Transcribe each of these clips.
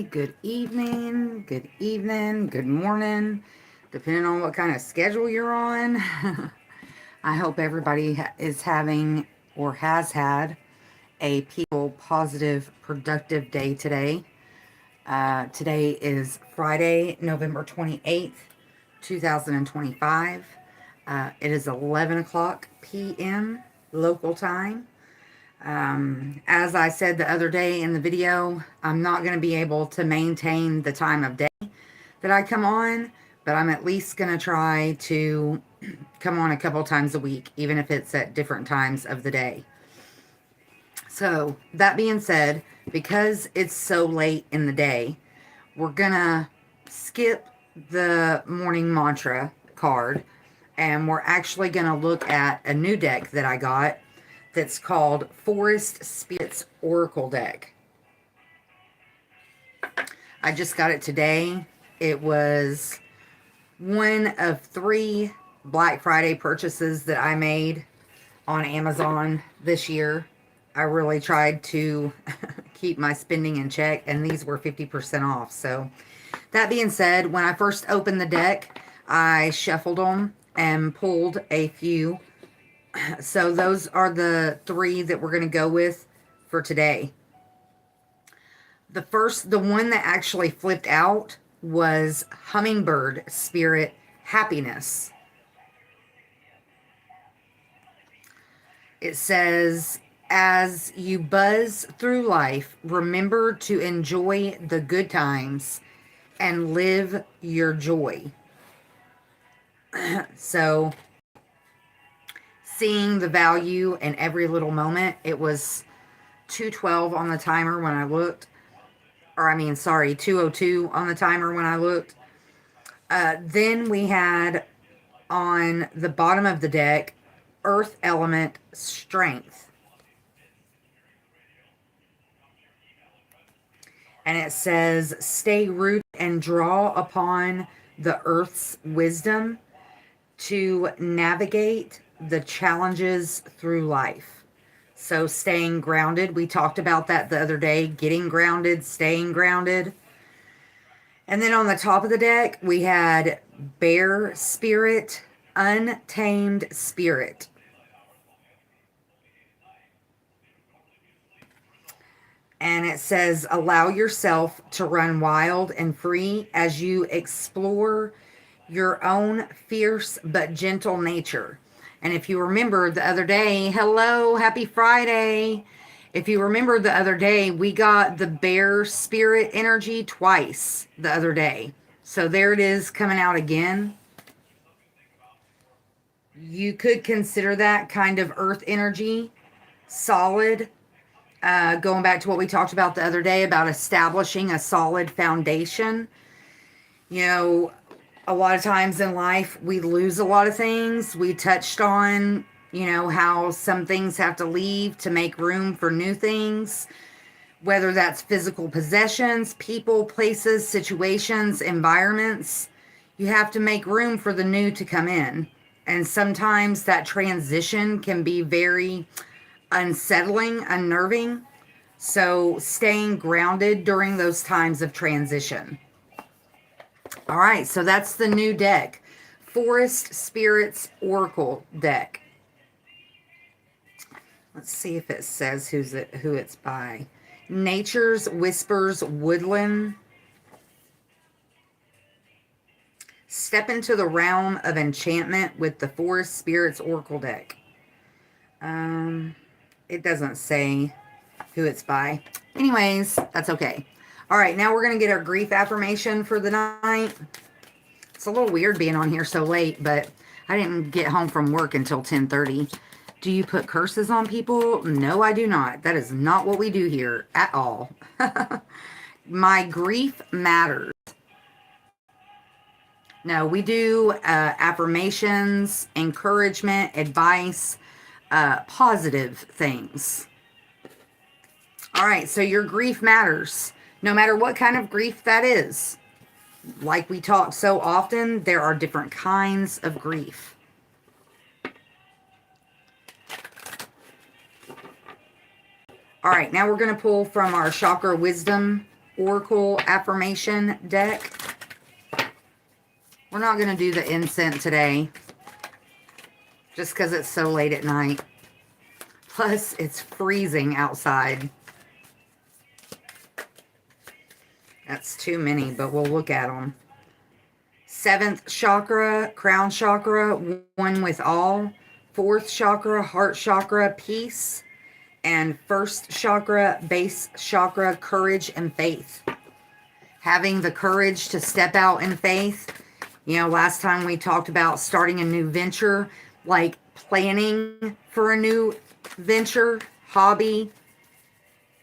good evening, good morning, depending on what kind of schedule you're on. I hope everybody is having or has had a peaceful, positive, productive day today. Today is Friday, November 28th, 2025. It is 11 o'clock p.m. local time. As I said the other day in the video, I'm not going to be able to maintain the time of day that I come on, but I'm at least going to try to come on a couple times a week, even if it's at different times of the day. So, that being said, because it's so late in the day, we're going to skip the morning mantra card and we're actually going to look at a new deck that I got that's called Forest Spirits Oracle Deck. I just got it today. It was one of 3 Black Friday purchases that I made on Amazon this year. I really tried to keep my spending in check, and these were 50% off. So that being said, when I first opened the deck, I shuffled them and pulled a few. So those are the 3 that we're going to go with for today. The one that actually flipped out was Hummingbird Spirit Happiness. It says, as you buzz through life, remember to enjoy the good times and live your joy. So, seeing the value in every little moment. It was 2:12 on the timer when I looked. 2:02 on the timer when I looked. Then we had on the bottom of the deck, Earth Element Strength. And it says, stay rooted and draw upon the Earth's wisdom to navigate the challenges through life. So staying grounded, we talked about that the other day, getting grounded, staying grounded. And then on the top of the deck, we had Bear Spirit, Untamed Spirit. And it says, allow yourself to run wild and free as you explore your own fierce but gentle nature. And if you remember the other day, hello, happy Friday. If you remember the other day, we got the bear spirit energy twice the other day. So there it is coming out again. You could consider that kind of earth energy, solid. Going back to what we talked about the other day about establishing a solid foundation. You know, a lot of times in life, we lose a lot of things. We touched on, how some things have to leave to make room for new things, whether that's physical possessions, people, places, situations, environments. You have to make room for the new to come in. And sometimes that transition can be very unsettling, unnerving. So staying grounded during those times of transition. All right, so that's the new deck. Forest Spirits Oracle deck. Let's see if it says who it's by. Nature's Whispers Woodland. Step into the realm of enchantment with the Forest Spirits Oracle deck. It doesn't say who it's by. Anyways, that's okay. All right, now we're going to get our grief affirmation for the night. It's a little weird being on here so late, but I didn't get home from work until 10:30. Do you put curses on people? No, I do not. That is not what we do here at all. My grief matters. No, we do affirmations, encouragement, advice, positive things. All right, so your grief matters, no matter what kind of grief that is. Like we talk so often, there are different kinds of grief. All right, now we're going to pull from our chakra wisdom Oracle affirmation deck. We're not going to do the incense today, just because it's so late at night. Plus, it's freezing outside. That's too many, but we'll look at them. 7th chakra, crown chakra, one with all. 4th chakra, heart chakra, peace. And 1st chakra, base chakra, courage and faith. Having the courage to step out in faith. You know, last time we talked about starting a new venture, like planning for a new venture, hobby,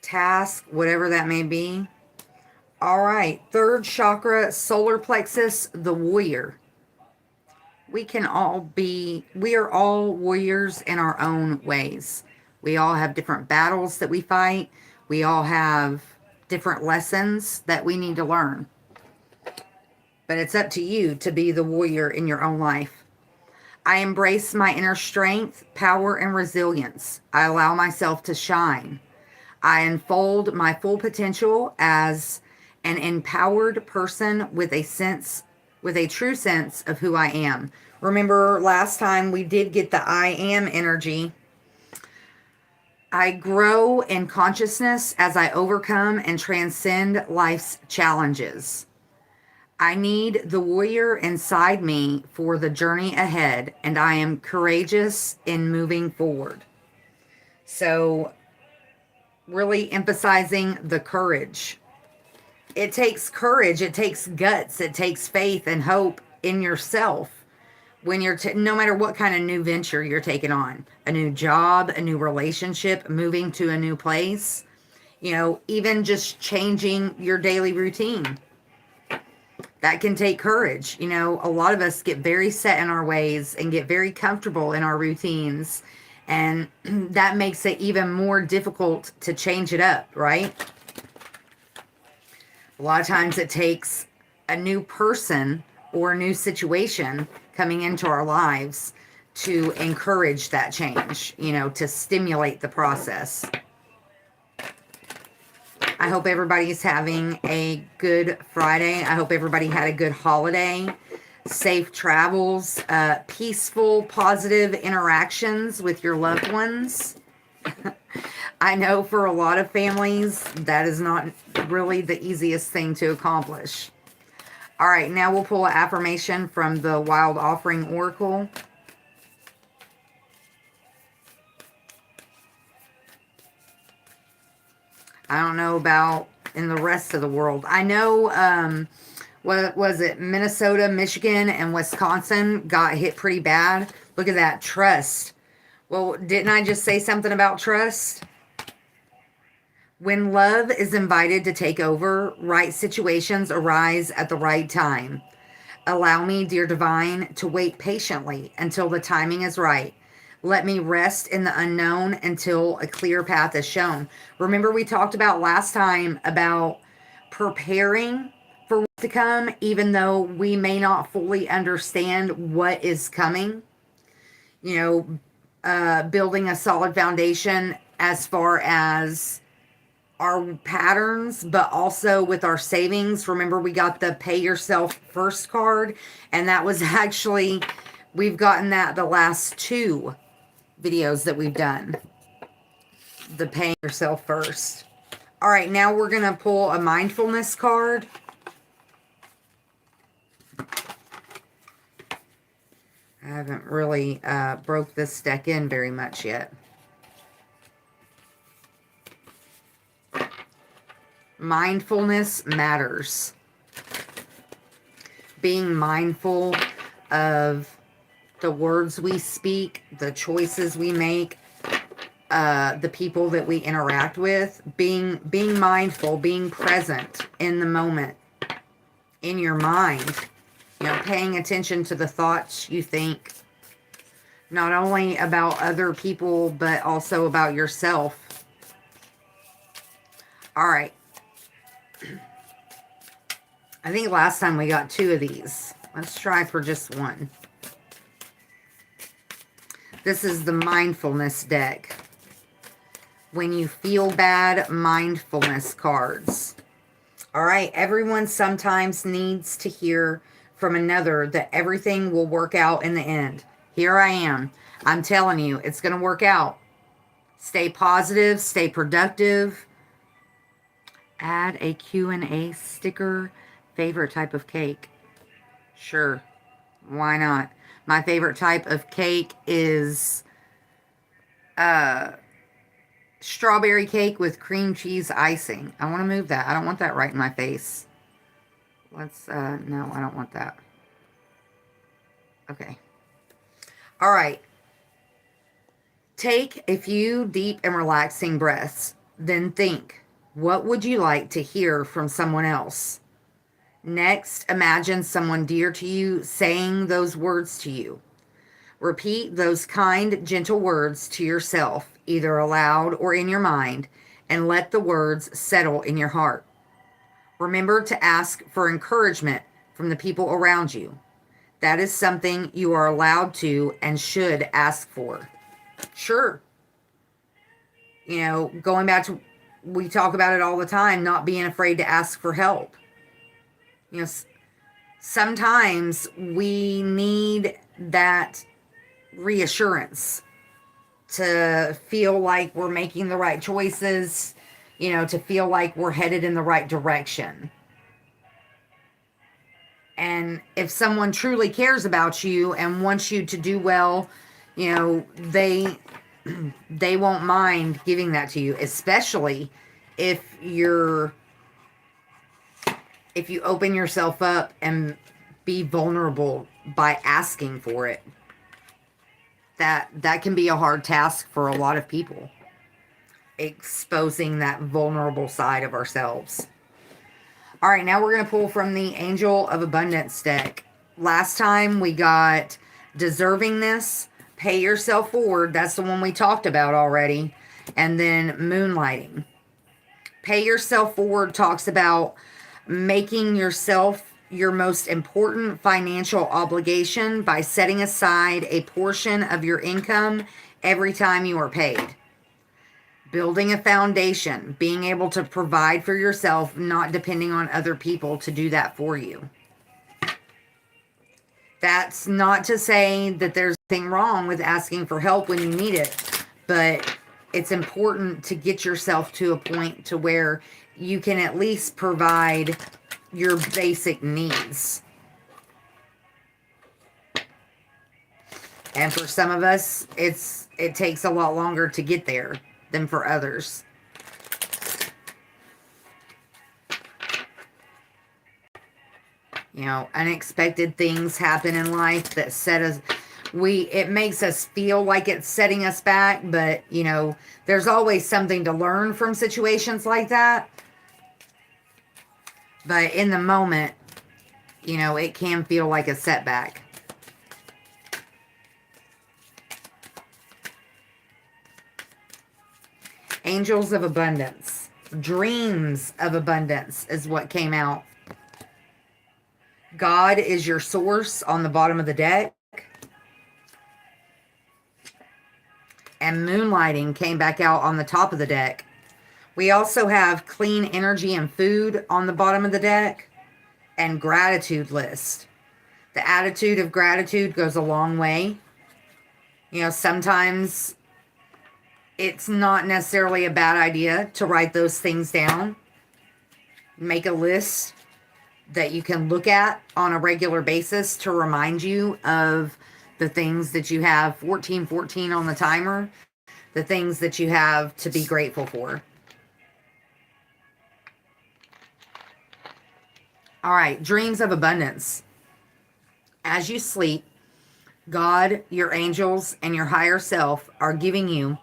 task, whatever that may be. All right, 3rd chakra, solar plexus, the warrior. We are all warriors in our own ways. We all have different battles that we fight. We all have different lessons that we need to learn. But it's up to you to be the warrior in your own life. I embrace my inner strength, power, and resilience. I allow myself to shine. I unfold my full potential as an empowered person with a true sense of who I am. Remember last time we did get the I am energy. I grow in consciousness as I overcome and transcend life's challenges. I need the warrior inside me for the journey ahead, and I am courageous in moving forward. So, really emphasizing the courage. It takes courage, it takes guts, it takes faith and hope in yourself when you're, no matter what kind of new venture you're taking on, a new job, a new relationship, moving to a new place, you know, even just changing your daily routine. That can take courage. You know, a lot of us get very set in our ways and get very comfortable in our routines. And that makes it even more difficult to change it up, right? A lot of times it takes a new person or a new situation coming into our lives to encourage that change, you know, to stimulate the process. I hope everybody's having a good Friday. I hope everybody had a good holiday, safe travels, peaceful, positive interactions with your loved ones. I know for a lot of families, that is not really the easiest thing to accomplish. All right, now we'll pull an affirmation from the Wild Offering Oracle. I don't know about in the rest of the world. I know, what was it? Minnesota, Michigan, and Wisconsin got hit pretty bad. Look at that, trust. Well, didn't I just say something about trust? When love is invited to take over, right situations arise at the right time. Allow me, dear divine, to wait patiently until the timing is right. Let me rest in the unknown until a clear path is shown. Remember we talked about last time about preparing for what's to come, even though we may not fully understand what is coming. You know, building a solid foundation as far as our patterns, but also with our savings. Remember we got the Pay Yourself First card, and that was actually, we've gotten that the last 2 videos that we've done. The Pay Yourself First. All right, now we're going to pull a mindfulness card. I haven't really broke this deck in very much yet. Mindfulness matters. Being mindful of the words we speak, the choices we make, the people that we interact with, being mindful, being present in the moment, in your mind, you know, paying attention to the thoughts you think, not only about other people, but also about yourself. All right. I think last time we got 2 of these. Let's try for just 1. This is the mindfulness deck. When you feel bad, mindfulness cards. All right, everyone sometimes needs to hear from another that everything will work out in the end. Here I am. I'm telling you, it's going to work out. Stay positive, stay productive. Add a Q&A sticker. Favorite type of cake? Sure. Why not? My favorite type of cake is strawberry cake with cream cheese icing. I want to move that. I don't want that right in my face. Let's, no, I don't want that. Okay. All right. Take a few deep and relaxing breaths. Then think, what would you like to hear from someone else? Next, imagine someone dear to you saying those words to you. Repeat those kind, gentle words to yourself, either aloud or in your mind, and let the words settle in your heart. Remember to ask for encouragement from the people around you. That is something you are allowed to and should ask for. Sure. You know, going back to, we talk about it all the time, not being afraid to ask for help. You know, sometimes we need that reassurance to feel like we're making the right choices, you know, to feel like we're headed in the right direction. And if someone truly cares about you and wants you to do well, you know, they won't mind giving that to you, especially if you open yourself up and be vulnerable by asking for it. That can be a hard task for a lot of people, exposing that vulnerable side of ourselves. All right, now we're going to pull from the Angel of Abundance deck. Last time we got Deservingness, Pay Yourself Forward. That's the one we talked about already. And then Moonlighting. Pay Yourself Forward talks about making yourself your most important financial obligation by setting aside a portion of your income every time you are paid. Building a foundation, being able to provide for yourself, not depending on other people to do that for you. That's not to say that there's anything wrong with asking for help when you need it, but it's important to get yourself to a point to where you can at least provide your basic needs. And for some of us, it takes a lot longer to get there than for others. You know, unexpected things happen in life that set us, it makes us feel like it's setting us back, but you know, there's always something to learn from situations like that. But in the moment, you know, it can feel like a setback. Angels of Abundance. Dreams of Abundance is what came out. God is your source on the bottom of the deck. And Moonlighting came back out on the top of the deck. We also have Clean Energy and Food on the bottom of the deck. And Gratitude List. The attitude of gratitude goes a long way. You know, sometimes it's not necessarily a bad idea to write those things down. Make a list that you can look at on a regular basis to remind you of the things that you have 1414 on the timer, the things that you have to be grateful for. All right, dreams of abundance. As you sleep, God, your angels, and your higher self are giving you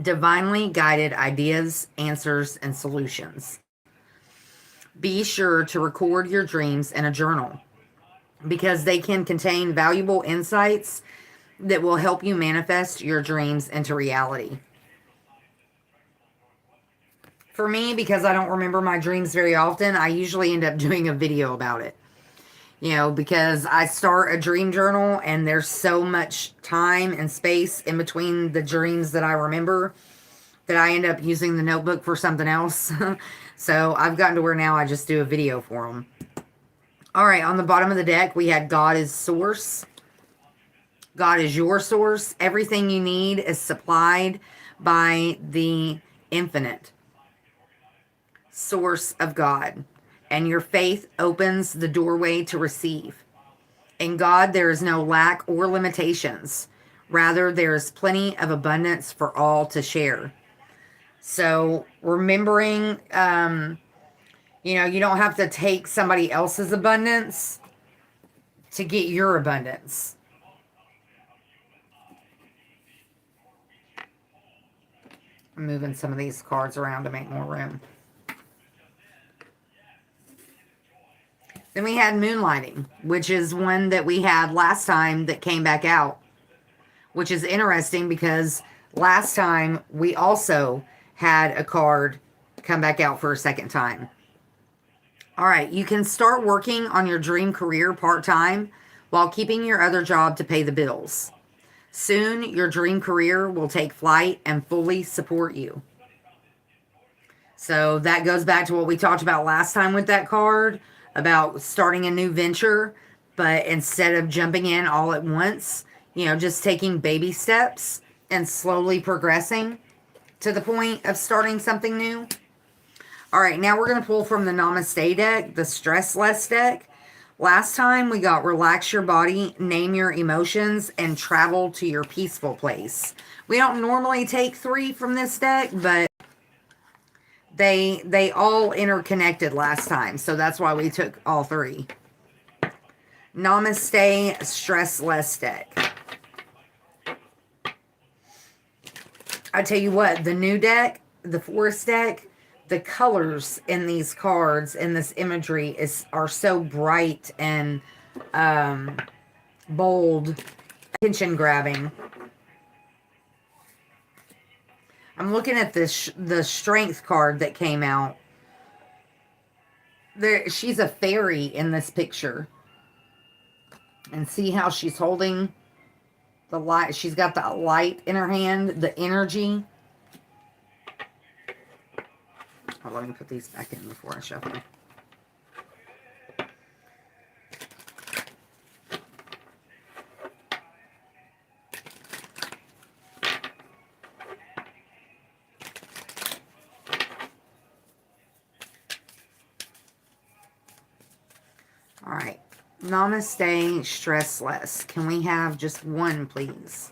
divinely guided ideas, answers, and solutions. Be sure to record your dreams in a journal because they can contain valuable insights that will help you manifest your dreams into reality. For me, because I don't remember my dreams very often, I usually end up doing a video about it. You know, because I start a dream journal and there's so much time and space in between the dreams that I remember that I end up using the notebook for something else. So I've gotten to where now I just do a video for them. All right, on the bottom of the deck, we had God is source. God is your source. Everything you need is supplied by the infinite source of God. And your faith opens the doorway to receive. In God, there is no lack or limitations. Rather, there is plenty of abundance for all to share. So remembering, you know, you don't have to take somebody else's abundance to get your abundance. I'm moving some of these cards around to make more room. Then we had Moonlighting, which is one that we had last time that came back out, which is interesting because last time we also had a card come back out for a second time. All right, you can start working on your dream career part-time while keeping your other job to pay the bills. Soon, your dream career will take flight and fully support you. So that goes back to what we talked about last time with that card, about starting a new venture, but instead of jumping in all at once, you know, just taking baby steps and slowly progressing to the point of starting something new. All right, now we're going to pull from the Namaste deck, the Stress Less deck. Last time we got relax your body, name your emotions, and travel to your peaceful place. We don't normally take 3 from this deck, but they all interconnected last time, so that's why we took all 3. Namaste Stress Less deck. I tell you what, the new deck, the Forest deck, the colors in these cards, in this imagery, are so bright and bold, attention-grabbing. I'm looking at this, the Strength card that came out. She's a fairy in this picture. And see how she's holding the light. She's got the light in her hand, the energy. Oh, let me put these back in before I shuffle. All right. Namaste, stress less. Can we have just one, please?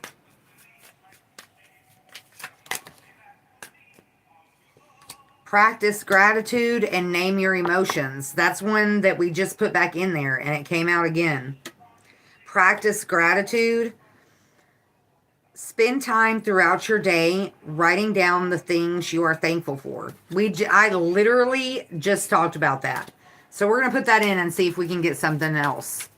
Practice gratitude and name your emotions. That's one that we just put back in there and it came out again. Practice gratitude. Spend time throughout your day writing down the things you are thankful for. I literally just talked about that. So we're going to put that in and see if we can get something else.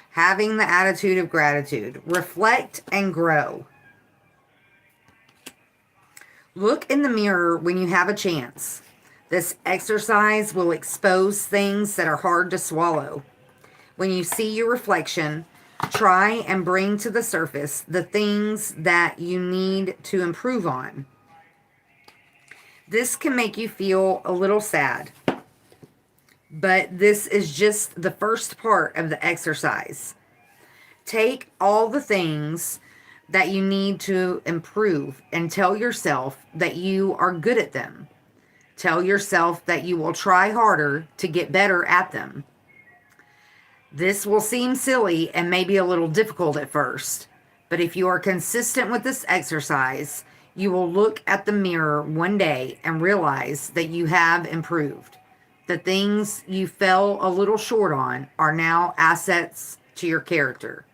Having the attitude of gratitude. Reflect and grow. Look in the mirror when you have a chance. This exercise will expose things that are hard to swallow. When you see your reflection, try and bring to the surface the things that you need to improve on. This can make you feel a little sad, but this is just the first part of the exercise. Take all the things that you need to improve and tell yourself that you are good at them. Tell yourself that you will try harder to get better at them. This will seem silly and maybe a little difficult at first, but if you are consistent with this exercise, you will look at the mirror one day and realize that you have improved. The things you fell a little short on are now assets to your character.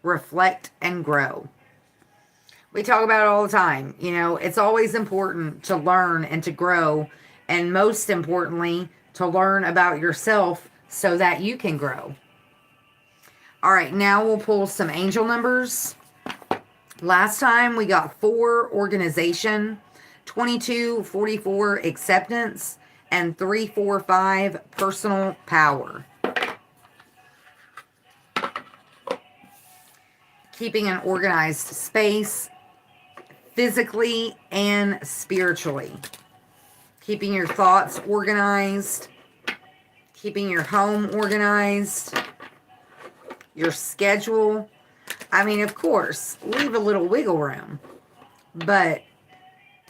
Reflect and grow. We talk about it all the time. You know, it's always important to learn and to grow, and most importantly, to learn about yourself so that you can grow. All right, now we'll pull some angel numbers. Last time we got 4, organization, 22, 44, acceptance, and 3, 4, 5, personal power. keeping an organized space, physically and spiritually. Keeping your thoughts organized, keeping your home organized, your schedule. I mean, of course, leave a little wiggle room, but,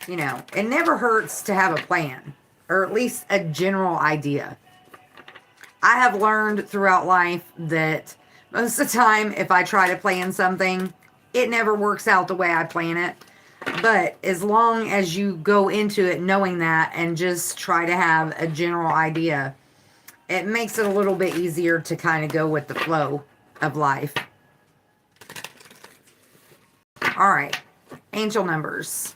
you know, it never hurts to have a plan, or at least a general idea. I have learned throughout life that most of the time, if I try to plan something, it never works out the way I plan it. But as long as you go into it knowing that and just try to have a general idea, it makes it a little bit easier to kind of go with the flow of life. All right, angel numbers.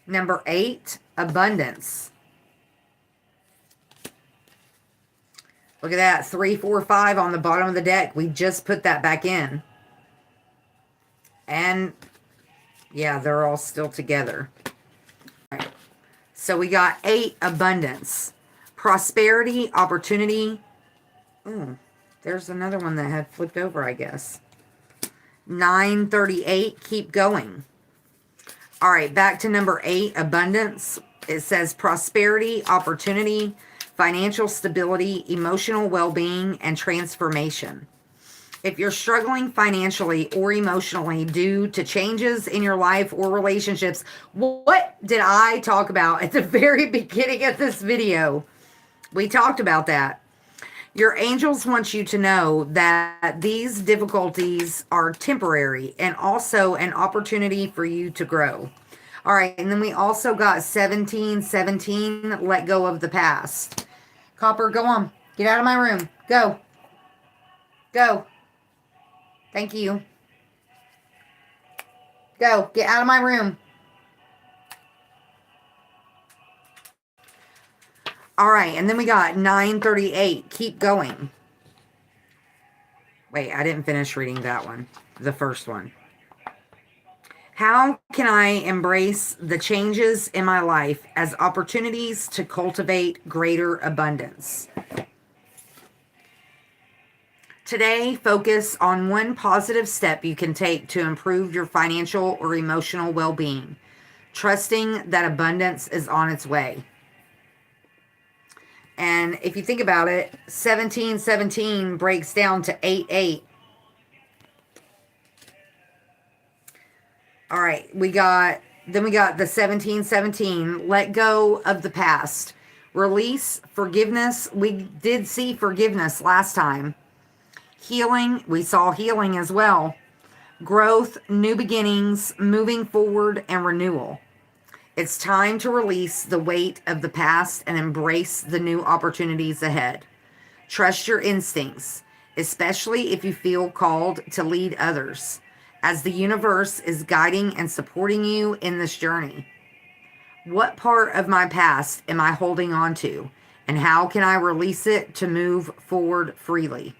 Number 8, abundance. Look at that, 3, 4, 5 on the bottom of the deck. We just put that back in. And, yeah, they're all still together. All right. So we got 8, abundance. Prosperity, opportunity. Ooh, there's another one that had flipped over, I guess. 938, keep going. All right, back to number 8, abundance. It says prosperity, opportunity, financial stability, emotional well-being, and transformation. If you're struggling financially or emotionally due to changes in your life or relationships, what did I talk about at the very beginning of this video? We talked about that. Your angels want you to know that these difficulties are temporary and also an opportunity for you to grow. All right, and then we also got 1717, let go of the past. Copper, go on. Get out of my room. Go. Go. Thank you. Go. Get out of my room. All right, and then we got 938, keep going. Wait, I didn't finish reading that one, the first one. How can I embrace the changes in my life as opportunities to cultivate greater abundance? Today, focus on one positive step you can take to improve your financial or emotional well-being, trusting that abundance is on its way. And if you think about it, 1717 breaks down to 88. All right, we got the 1717, let go of the past. Release, forgiveness. We did see forgiveness last time. Healing, we saw healing as well. Growth, new beginnings, moving forward, and renewal. It's time to release the weight of the past and embrace the new opportunities ahead. Trust your instincts, especially if you feel called to lead others, as the universe is guiding and supporting you in this journey. What part of my past am I holding on to, and how can I release it to move forward freely?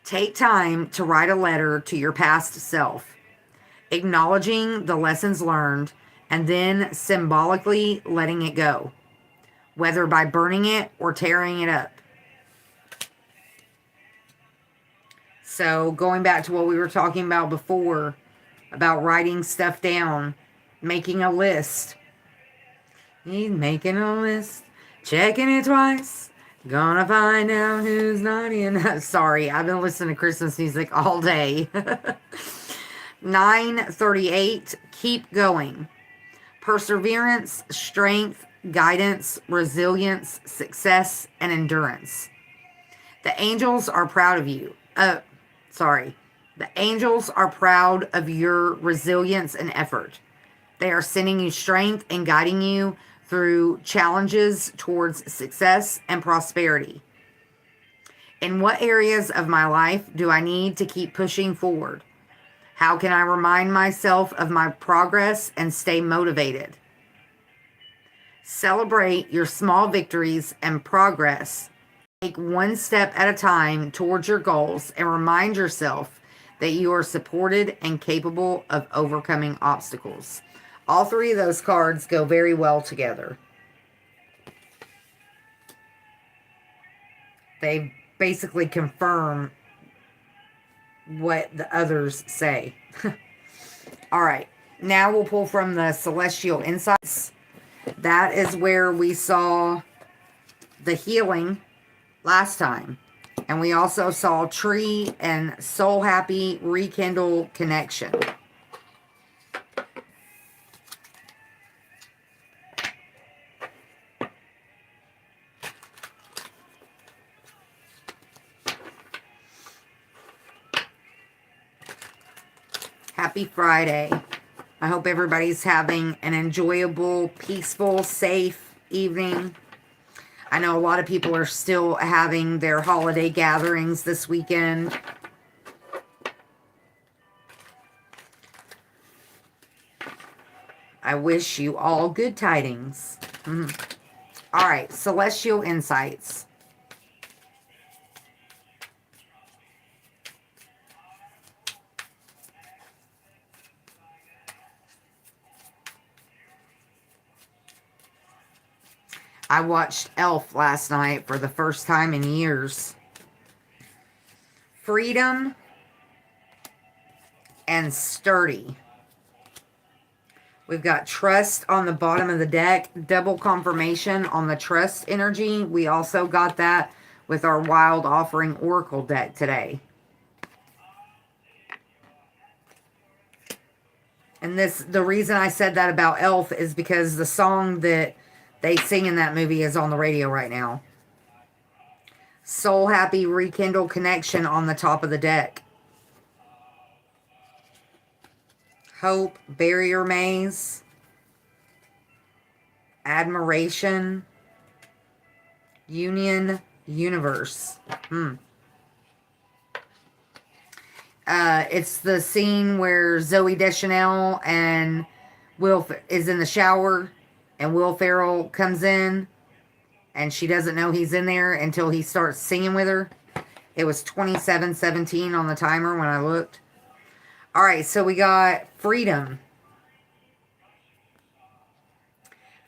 Take time to write a letter to your past self, acknowledging the lessons learned, and then symbolically letting it go, whether by burning it or tearing it up. So going back to what we were talking about before, about writing stuff down, making a list. He's making a list, checking it twice, gonna find out who's naughty enough. Sorry, I've been listening to Christmas music all day. 938, keep going. Perseverance, strength, guidance, resilience, success, and endurance. The angels are proud of you. The angels are proud of your resilience and effort. They are sending you strength and guiding you through challenges towards success and prosperity. In what areas of my life do I need to keep pushing forward? How can I remind myself of my progress and stay motivated? Celebrate your small victories and progress. Take one step at a time towards your goals and remind yourself that you are supported and capable of overcoming obstacles. All three of those cards go very well together. They basically confirm what the others say. All right. Now we'll pull from the Celestial Insights. That is where we saw the healing last time. And we also saw Tree and Soul Happy Rekindle Connection. Happy Friday. I hope everybody's having an enjoyable, peaceful, safe evening. I know a lot of people are still having their holiday gatherings this weekend. I wish you all good tidings. All right, Celestial Insights. I watched Elf last night for the first time in years. Freedom and sturdy. We've got trust on the bottom of the deck. Double confirmation on the trust energy. We also got that with our Wild Offering Oracle deck today. And the reason I said that about Elf is because the song that they sing in that movie is on the radio right now. Soul Happy Rekindle Connection on the top of the deck. Hope, Barrier Maze. Admiration. Union, Universe. It's the scene where Zooey Deschanel and Will is in the shower. And Will Ferrell comes in, and she doesn't know he's in there until he starts singing with her. It was 27:17 on the timer when I looked. All right, so we got freedom.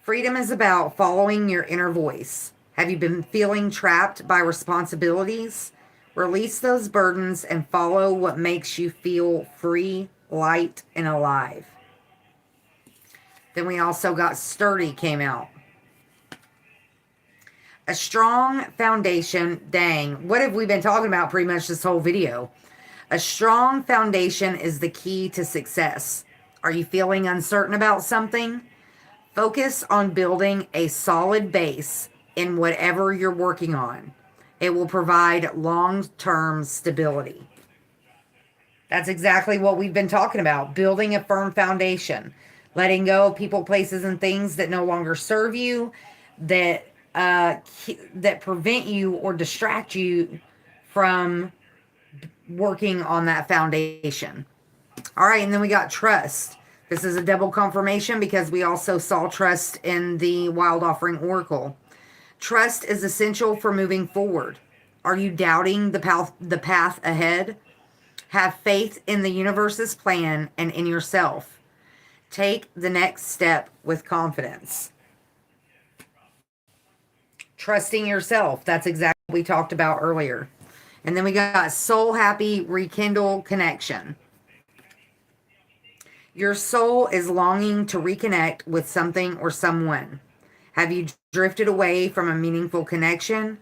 Freedom is about following your inner voice. Have you been feeling trapped by responsibilities? Release those burdens and follow what makes you feel free, light, and alive. Then we also got sturdy came out. A strong foundation. Dang, what have we been talking about pretty much this whole video? A strong foundation is the key to success. Are you feeling uncertain about something? Focus on building a solid base in whatever you're working on. It will provide long-term stability. That's exactly what we've been talking about. Building a firm foundation. Letting go of people, places, and things that no longer serve you, that prevent you or distract you from working on that foundation. All right, and then we got trust. This is a double confirmation because we also saw trust in the Wild Offering Oracle. Trust is essential for moving forward. Are you doubting the path ahead? Have faith in the universe's plan and in yourself. Take the next step with confidence. Trusting yourself. That's exactly what we talked about earlier. And then we got Soul Happy Rekindle Connection. Your soul is longing to reconnect with something or someone. Have you drifted away from a meaningful connection?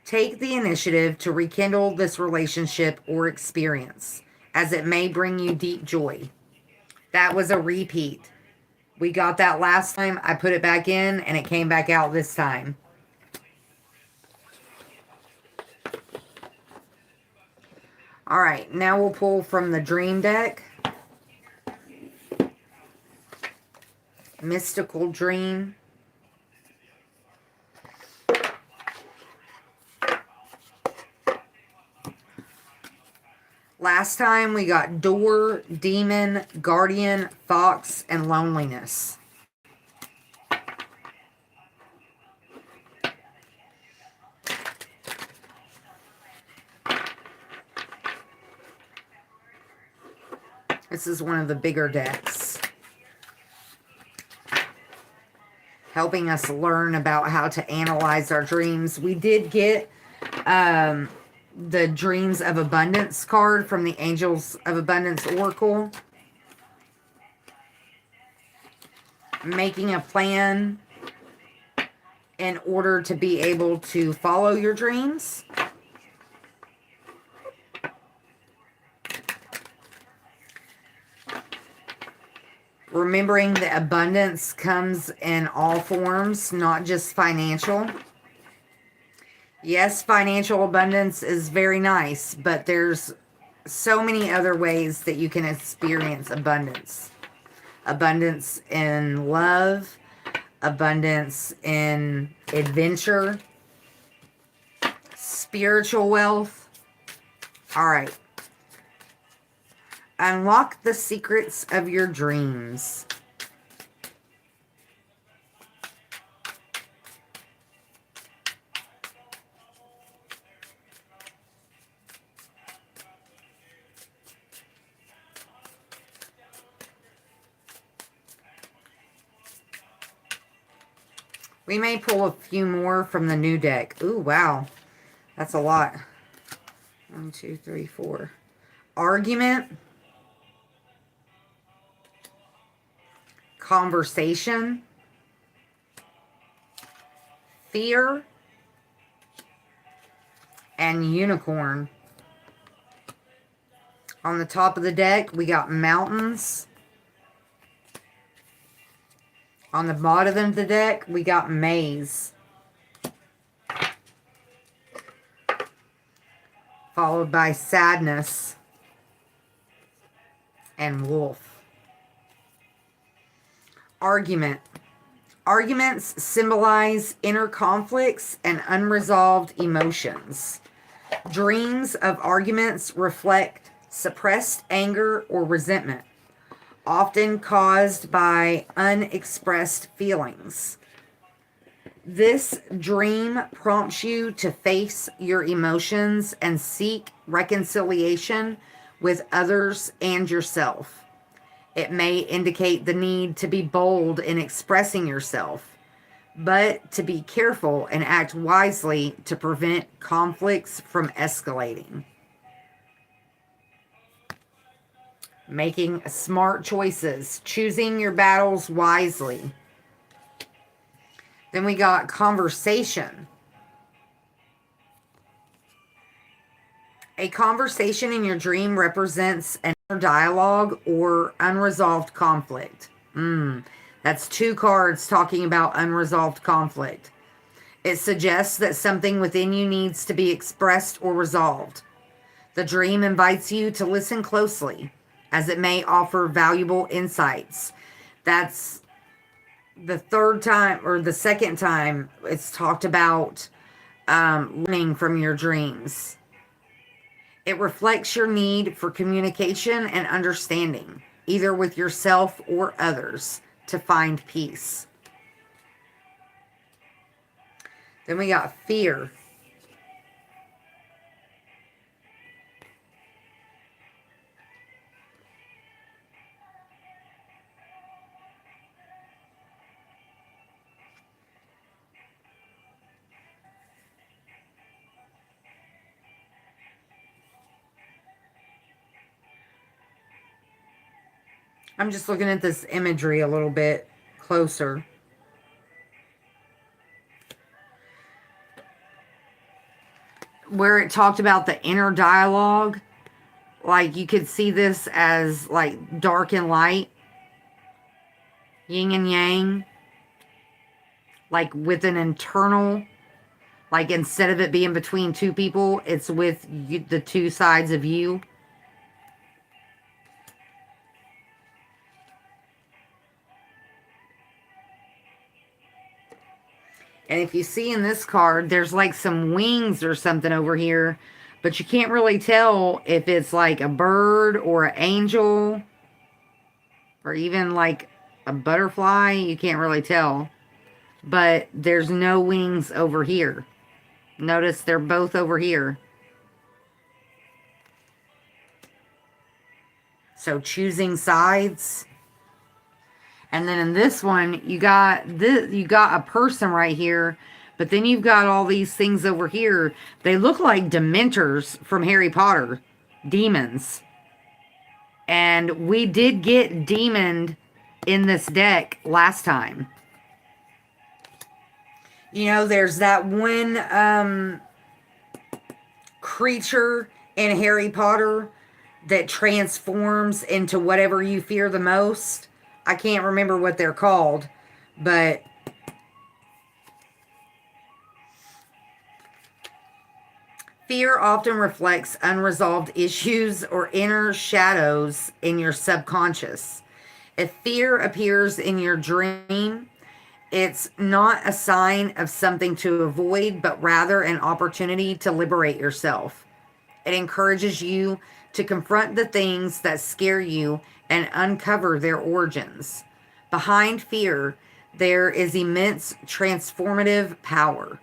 Take the initiative to rekindle this relationship or experience, as it may bring you deep joy. That was a repeat. We got that last time. I put it back in and it came back out this time. All right, now we'll pull from the Dream deck. Mystical Dream. Last time we got Door, Demon, Guardian, Fox, and Loneliness. This is one of the bigger decks, helping us learn about how to analyze our dreams. We did get the Dreams of Abundance card from the Angels of Abundance Oracle. Making a plan in order to be able to follow your dreams. Remembering that abundance comes in all forms, not just financial. Yes, financial abundance is very nice, but there's so many other ways that you can experience abundance. Abundance in love, abundance in adventure, spiritual wealth. All right. Unlock the secrets of your dreams. We may pull a few more from the new deck. Ooh, wow. That's a lot. 1, 2, 3, 4. Argument. Conversation. Fear. And unicorn. On the top of the deck, we got mountains. On the bottom of the deck, we got maze. Followed by sadness and wolf. Argument. Arguments symbolize inner conflicts and unresolved emotions. Dreams of arguments reflect suppressed anger or resentment, often caused by unexpressed feelings. This dream prompts you to face your emotions and seek reconciliation with others and yourself. It may indicate the need to be bold in expressing yourself, but to be careful and act wisely to prevent conflicts from escalating. Making smart choices, choosing your battles wisely. Then we got conversation. A conversation in your dream represents an inner dialogue or unresolved conflict. That's 2 cards talking about unresolved conflict. It suggests that something within you needs to be expressed or resolved. The dream invites you to listen closely, as it may offer valuable insights. That's the 3rd time, or the 2nd time it's talked about learning from your dreams. It reflects your need for communication and understanding, either with yourself or others, to find peace. Then we got fear. I'm just looking at this imagery a little bit closer. Where it talked about the inner dialogue, like you could see this as like dark and light, yin and yang, like with an internal, like instead of it being between 2 people, it's with you, the 2 sides of you. And if you see in this card, there's like some wings or something over here, but you can't really tell if it's like a bird or an angel or even like a butterfly. You can't really tell, but there's no wings over here. Notice they're both over here. So choosing sides. And then in this one, you got a person right here, But then you've got all these things over here. They look like Dementors from Harry Potter. Demons. And we did get demoned in this deck last time. You know, there's that one creature in Harry Potter that transforms into whatever you fear the most. I can't remember what they're called, but fear often reflects unresolved issues or inner shadows in your subconscious. If fear appears in your dream, it's not a sign of something to avoid, but rather an opportunity to liberate yourself. It encourages you to confront the things that scare you and uncover their origins. Behind fear, there is immense transformative power.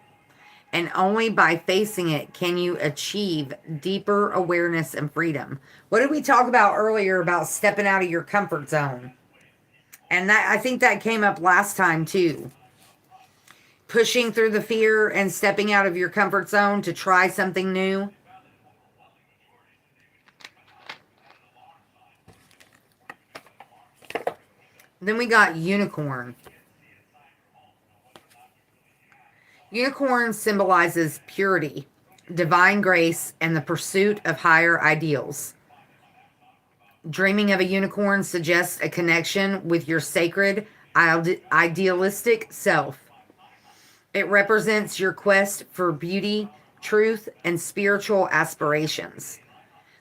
And only by facing it can you achieve deeper awareness and freedom. What did we talk about earlier about stepping out of your comfort zone? And that, I think that came up last time too. Pushing through the fear and stepping out of your comfort zone to try something new. Then we got unicorn. Unicorn symbolizes purity, divine grace, and the pursuit of higher ideals. Dreaming of a unicorn suggests a connection with your sacred, idealistic self. It represents your quest for beauty, truth, and spiritual aspirations.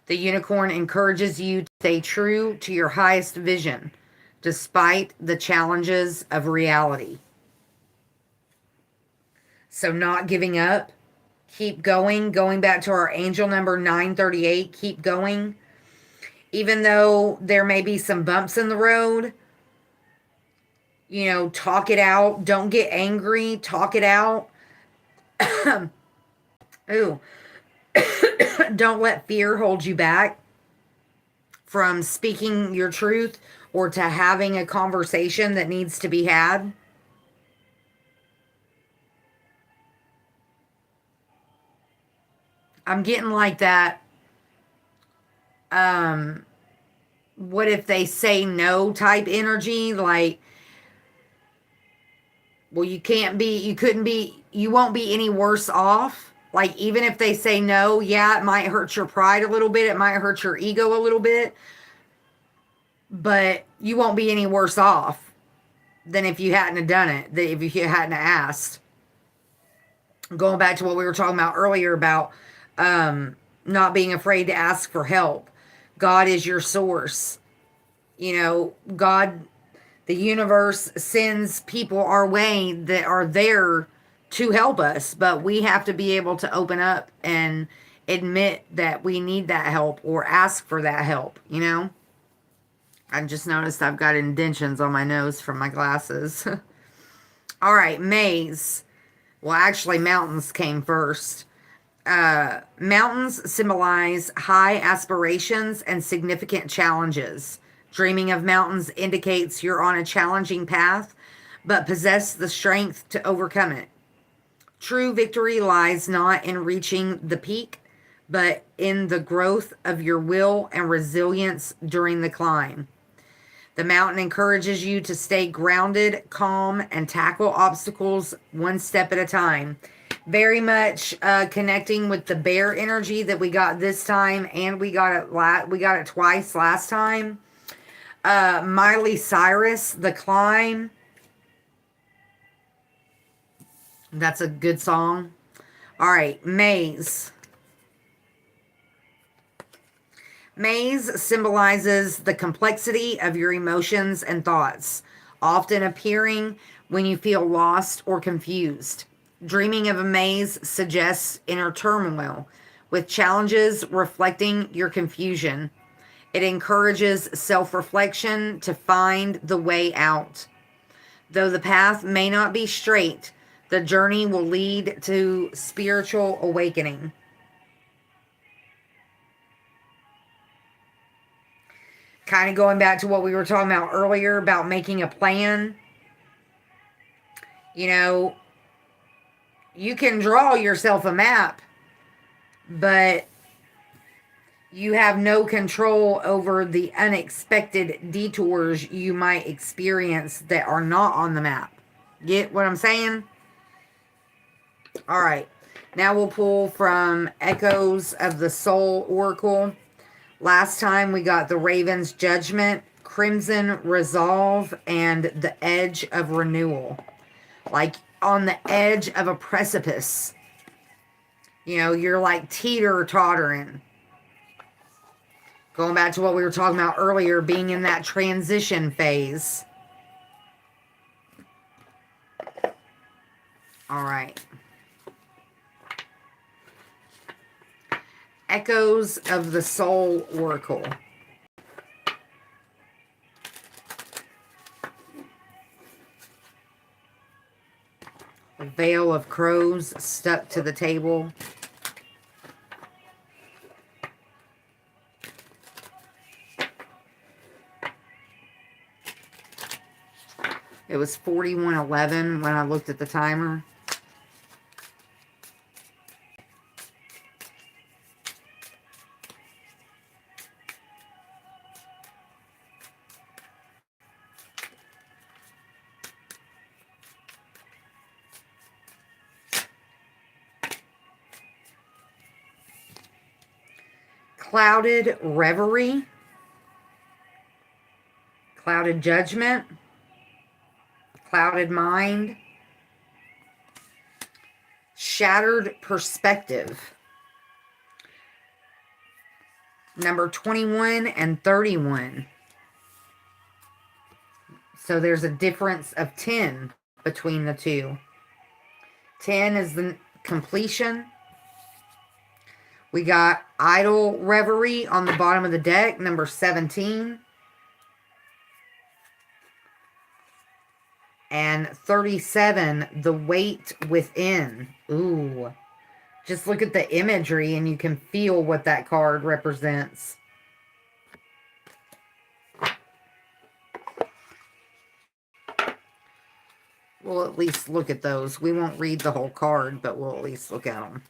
The unicorn encourages you to stay true to your highest vision, despite the challenges of reality. So not giving up, keep going back to our angel number 938, keep going. Even though there may be some bumps in the road, you know, talk it out. Don't get angry, talk it out. Ooh. Don't let fear hold you back from speaking your truth or to having a conversation that needs to be had. I'm getting like that. What if they say no type energy? Like, well, you won't be any worse off. Like, even if they say no, yeah, it might hurt your pride a little bit. It might hurt your ego a little bit. But you won't be any worse off than if you hadn't have done it, if you hadn't asked. Going back to what we were talking about earlier about not being afraid to ask for help. God is your source. You know, God, the universe sends people our way that are there to help us, but we have to be able to open up and admit that we need that help or ask for that help, you know? I just noticed I've got indentions on my nose from my glasses. All right, maze. Well, actually, mountains came first. Mountains symbolize high aspirations and significant challenges. Dreaming of mountains indicates you're on a challenging path, but possess the strength to overcome it. True victory lies not in reaching the peak, but in the growth of your will and resilience during the climb. The mountain encourages you to stay grounded, calm, and tackle obstacles one step at a time. Very much connecting with the bear energy that we got this time, and we got it twice last time. Miley Cyrus, The Climb. That's a good song. All right, maze. Maze symbolizes the complexity of your emotions and thoughts, often appearing when you feel lost or confused. Dreaming of a maze suggests inner turmoil, with challenges reflecting your confusion. It encourages self-reflection to find the way out. Though the path may not be straight, the journey will lead to spiritual awakening. Kind of going back to what we were talking about earlier about making a plan. You know, You can draw yourself a map, but you have no control over the unexpected detours you might experience that are not on the map. Get what I'm saying? All right. Now we'll pull from Echoes of the Soul Oracle. Last time we got the Raven's Judgment, Crimson Resolve, and the Edge of Renewal. Like on the edge of a precipice. You know, you're like teeter-tottering. Going back to what we were talking about earlier, being in that transition phase. All right. Echoes of the Soul Oracle. A veil of crows stuck to the table. It was 41:11 when I looked at the timer. Clouded Reverie. Clouded Judgment. Clouded Mind. Shattered Perspective. Number 21 and 31. So there's a difference of 10 between the two. 10 is the completion. We got Idle Reverie on the bottom of the deck, number 17. And 37, The Weight Within. Ooh. Just look at the imagery and you can feel what that card represents. We'll at least look at those. We won't read the whole card, but we'll at least look at them.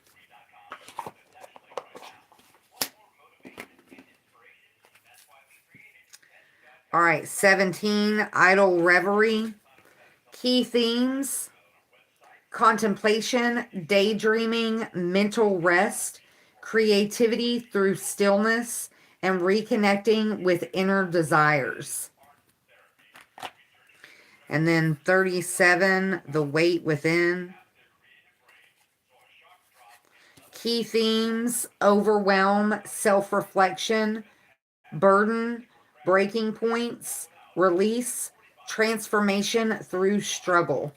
All right, 17, Idle Reverie. Key themes: contemplation, daydreaming, mental rest, creativity through stillness, and reconnecting with inner desires. And then 37, The Weight Within. Key themes: overwhelm, self-reflection, burden, breaking points, release, transformation through struggle.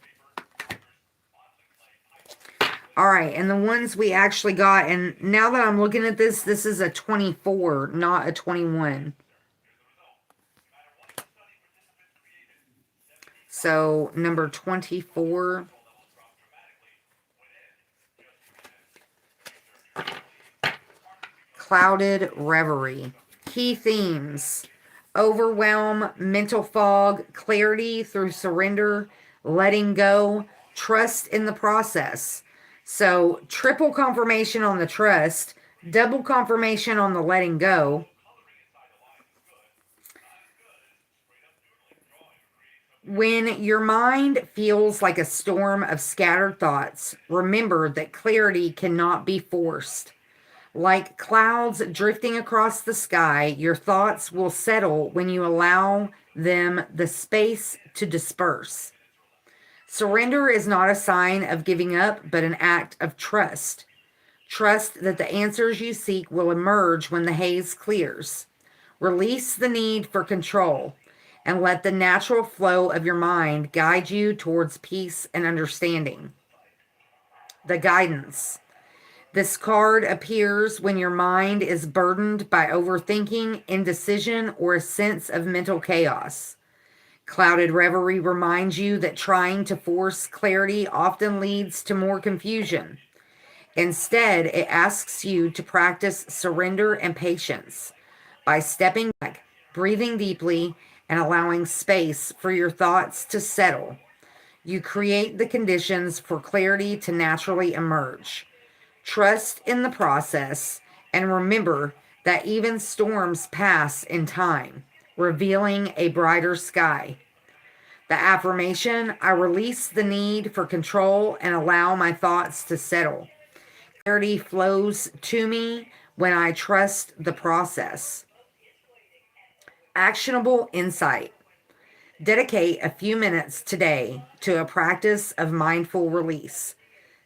All right, and the ones we actually got, and now that I'm looking at this, this is a 24, not a 21. So, number 24. Clouded Reverie. Key themes: overwhelm, mental fog, clarity through surrender, letting go, trust in the process. So, triple confirmation on the trust, double confirmation on the letting go. When your mind feels like a storm of scattered thoughts, remember that clarity cannot be forced. Like clouds drifting across the sky, your thoughts will settle when you allow them the space to disperse. Surrender is not a sign of giving up, but an act of trust. Trust that the answers you seek will emerge when the haze clears. Release the need for control and let the natural flow of your mind guide you towards peace and understanding. The guidance. This card appears when your mind is burdened by overthinking, indecision, or a sense of mental chaos. Clouded Reverie reminds you that trying to force clarity often leads to more confusion. Instead, it asks you to practice surrender and patience by stepping back, breathing deeply, and allowing space for your thoughts to settle. You create the conditions for clarity to naturally emerge. Trust in the process and remember that even storms pass in time, revealing a brighter sky. The affirmation: I release the need for control and allow my thoughts to settle. Clarity flows to me when I trust the process. Actionable insight. Dedicate a few minutes today to a practice of mindful release.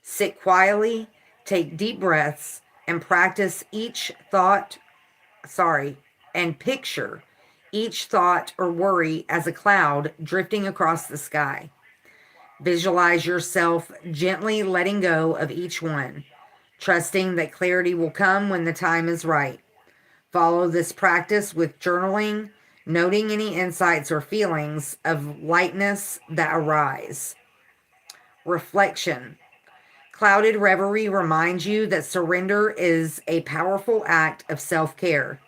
Sit quietly, take deep breaths, and practice each thought, and picture each thought or worry as a cloud drifting across the sky. Visualize yourself gently letting go of each one, trusting that clarity will come when the time is right. Follow this practice with journaling, noting any insights or feelings of lightness that arise. Reflection. Clouded Reverie reminds you that surrender is a powerful act of self-care.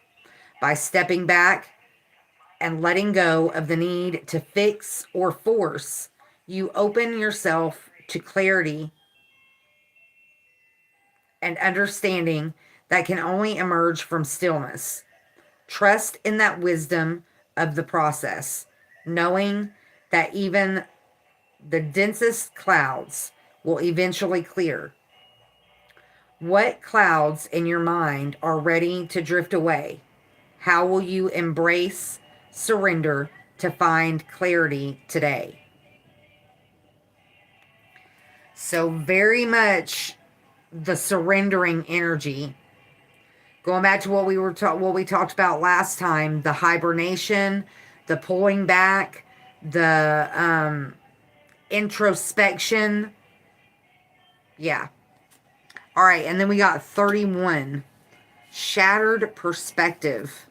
By stepping back and letting go of the need to fix or force, you open yourself to clarity and understanding that can only emerge from stillness. Trust in that wisdom of the process, knowing that even the densest clouds will eventually clear. What clouds in your mind are ready to drift away? How will you embrace surrender to find clarity today? So very much the surrendering energy. Going back to what we talked about last time, the hibernation, the pulling back, the introspection. Yeah. All right, and then we got 31, shattered perspective.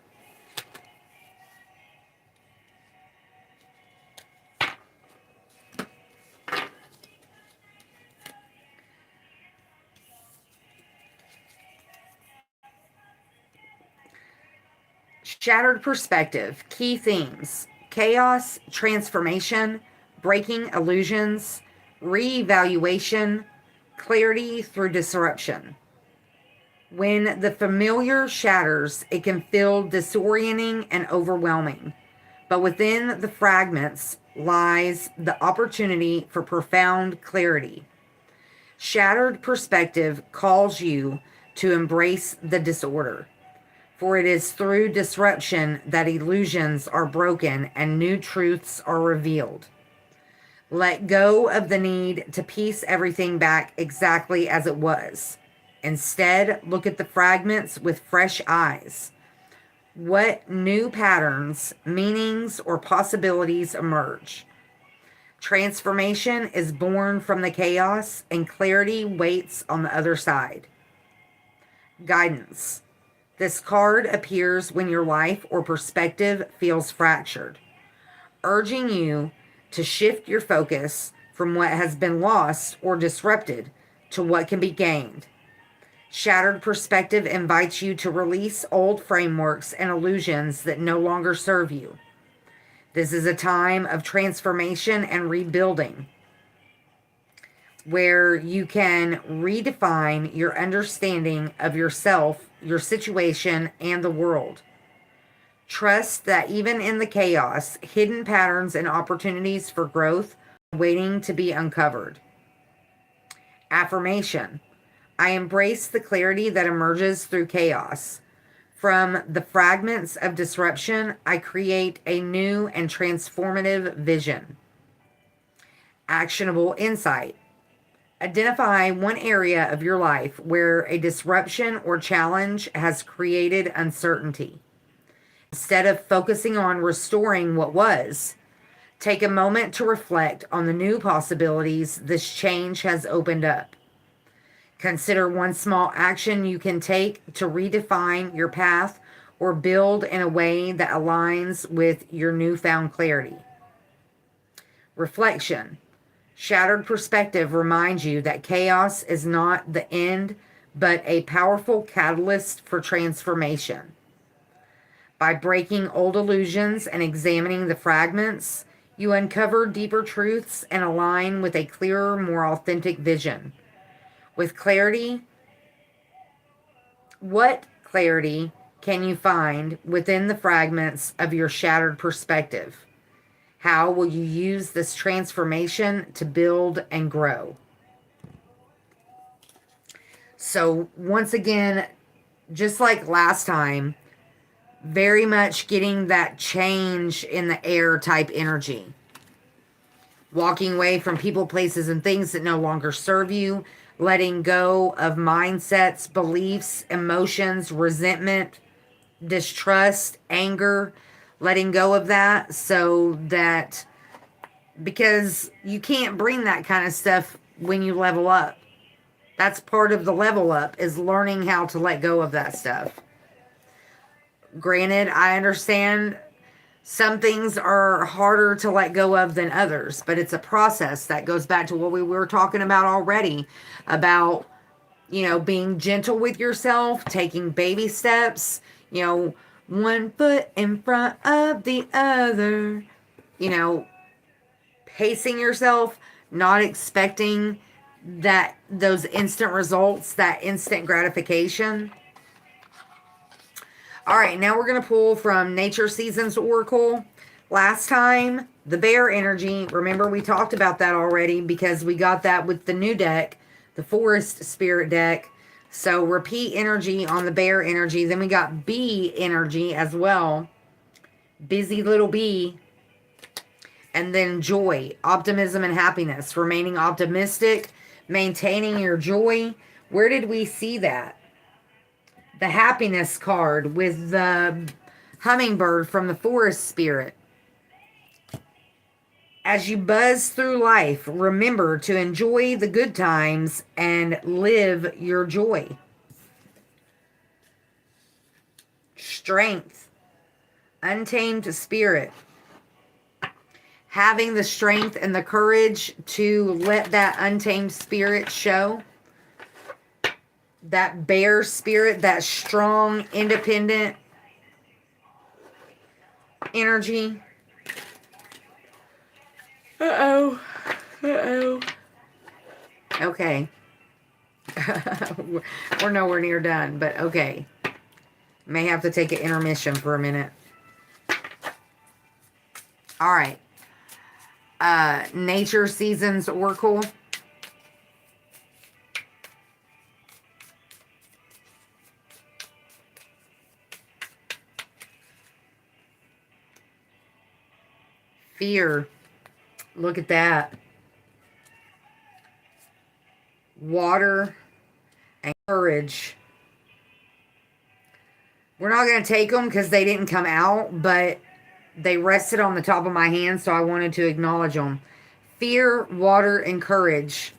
Shattered perspective, key themes: chaos, transformation, breaking illusions, reevaluation, clarity through disruption. When the familiar shatters, it can feel disorienting and overwhelming. But within the fragments lies the opportunity for profound clarity. Shattered perspective calls you to embrace the disorder, for it is through disruption that illusions are broken and new truths are revealed. Let go of the need to piece everything back exactly as it was. Instead, look at the fragments with fresh eyes. What new patterns, meanings, or possibilities emerge? Transformation is born from the chaos, and clarity waits on the other side. Guidance. This card appears when your life or perspective feels fractured, urging you to shift your focus from what has been lost or disrupted to what can be gained. Shattered perspective invites you to release old frameworks and illusions that no longer serve you. This is a time of transformation and rebuilding, where you can redefine your understanding of yourself, your situation, and the world. Trust that even in the chaos, hidden patterns and opportunities for growth are waiting to be uncovered. Affirmation. I embrace the clarity that emerges through chaos. From the fragments of disruption, I create a new and transformative vision. Actionable insight. Identify one area of your life where a disruption or challenge has created uncertainty. Instead of focusing on restoring what was, take a moment to reflect on the new possibilities this change has opened up. Consider one small action you can take to redefine your path or build in a way that aligns with your newfound clarity. Reflection. Shattered perspective reminds you that chaos is not the end, but a powerful catalyst for transformation. By breaking old illusions and examining the fragments, You uncover deeper truths and align with a clearer, more authentic vision. With clarity, what clarity can you find within the fragments of your shattered perspective? How will you use this transformation to build and grow? So, once again, just like last time, very much getting that change in the air type energy. Walking away from people, places, and things that no longer serve you. Letting go of mindsets, beliefs, emotions, resentment, distrust, anger. Letting go of that so that, because you can't bring that kind of stuff when you level up. That's part of the level up, is learning how to let go of that stuff. Granted, I understand some things are harder to let go of than others, but it's a process that goes back to what we were talking about already, about, being gentle with yourself, taking baby steps, one foot in front of the other, pacing yourself, not expecting those instant results, that instant gratification. All right, now we're going to pull from Nature Seasons Oracle. Last time, the bear energy. Remember, we talked about that already because we got that with the new deck, the Forest Spirit deck. So repeat energy on the bear energy. Then we got bee energy as well. Busy little bee. And then joy, optimism, and happiness. Remaining optimistic, maintaining your joy. Where did we see that? The happiness card with the hummingbird from the Forest Spirit. As you buzz through life, remember to enjoy the good times and live your joy. Strength, untamed spirit. Having the strength and the courage to let that untamed spirit show. That bear spirit, that strong, independent energy. Okay. We're nowhere near done, but okay. May have to take an intermission for a minute. All right. Nature Seasons Oracle. Fear. Look at that. Water and courage. We're not going to take them because they didn't come out, but they rested on the top of my hand, so I wanted to acknowledge them. Fear, water, and courage.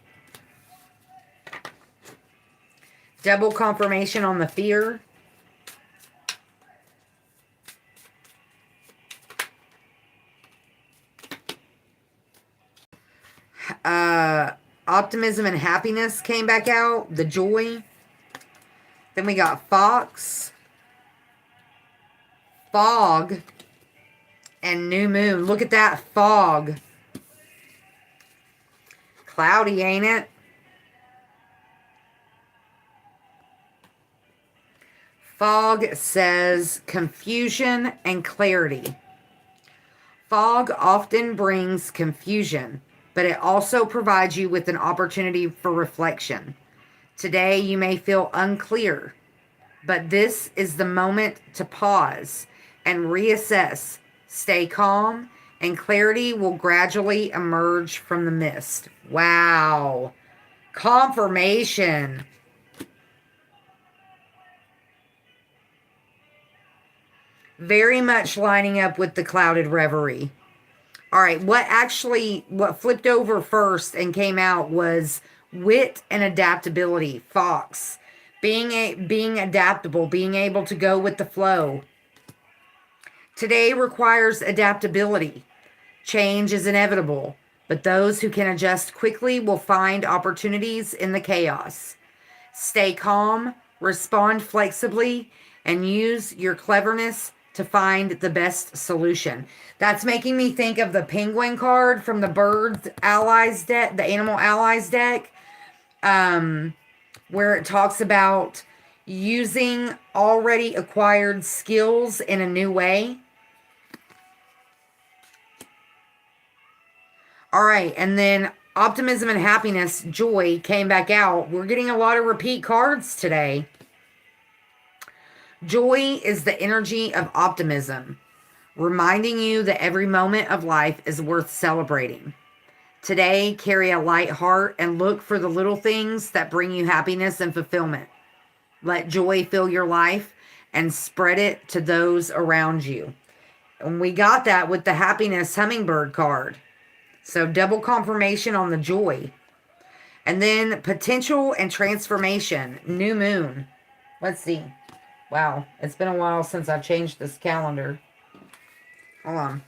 Double confirmation on the fear. Optimism and happiness came back out. The joy. Then we got fox, fog, and new moon. Look at that fog. Cloudy, ain't it? Fog says confusion and clarity. Fog often brings confusion, but it also provides you with an opportunity for reflection. Today, you may feel unclear, but this is the moment to pause and reassess. Stay calm, and clarity will gradually emerge from the mist. Wow. Confirmation. Very much lining up with the clouded reverie. All right, what flipped over first and came out was wit and adaptability. Fox, being adaptable, being able to go with the flow. Today requires adaptability. Change is inevitable, but those who can adjust quickly will find opportunities in the chaos. Stay calm, respond flexibly, and use your cleverness to find the best solution. That's making me think of the penguin card from the Birds Allies deck, the Animal Allies deck, where it talks about using already acquired skills in a new way. All right, and then optimism and happiness, joy came back out. We're getting a lot of repeat cards today. Joy is the energy of optimism, reminding you that every moment of life is worth celebrating. Today, carry a light heart and look for the little things that bring you happiness and fulfillment. Let joy fill your life and spread it to those around you. And we got that with the happiness hummingbird card. So double confirmation on the joy. And then potential and transformation, new moon. Let's see. Wow, it's been a while since I've changed this calendar. Hold on.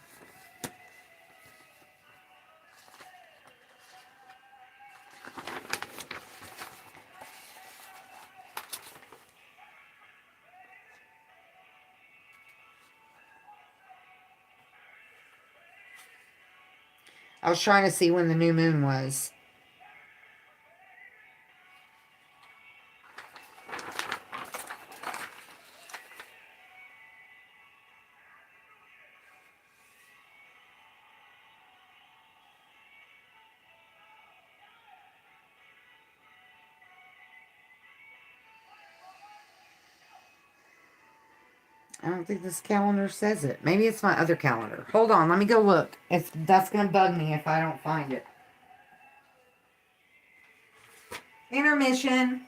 I was trying to see when the new moon was. I don't think this calendar says it. Maybe it's my other calendar. Hold on, let me go look. That's going to bug me if I don't find it. Intermission.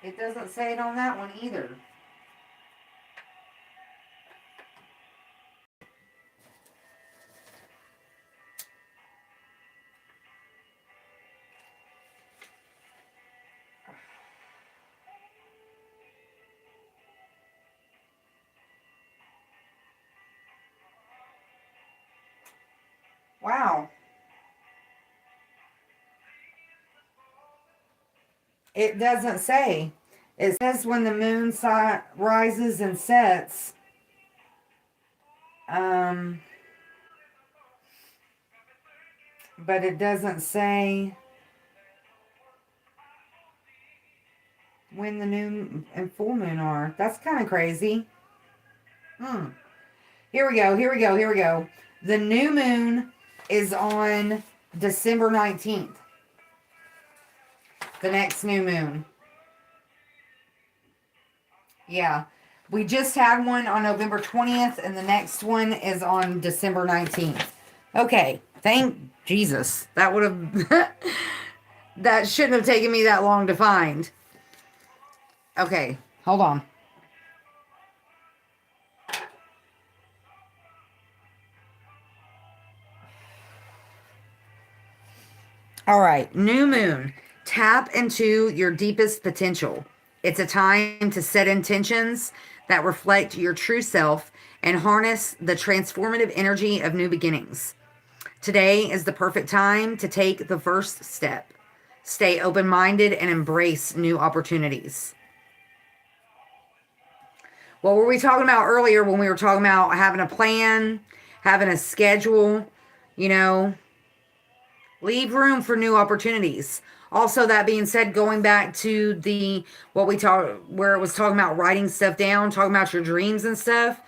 It doesn't say it on that one either. Wow. It doesn't say. It says when the moon rises and sets. But it doesn't say when the new and full moon are. That's kind of crazy. Here we go. The new moon is on December 19th. The next new moon. Yeah. We just had one on November 20th, and the next one is on December 19th. Okay. Thank Jesus. That would have... that shouldn't have taken me that long to find. Okay. Hold on. All right. New moon. Tap into your deepest potential. It's a time to set intentions that reflect your true self and harness the transformative energy of new beginnings. Today is the perfect time to take the first step. Stay open-minded and embrace new opportunities. What were we talking about earlier when we were talking about having a plan, having a schedule, you know? Leave room for new opportunities. Also, that being said, going back to where it was talking about writing stuff down, talking about your dreams and stuff.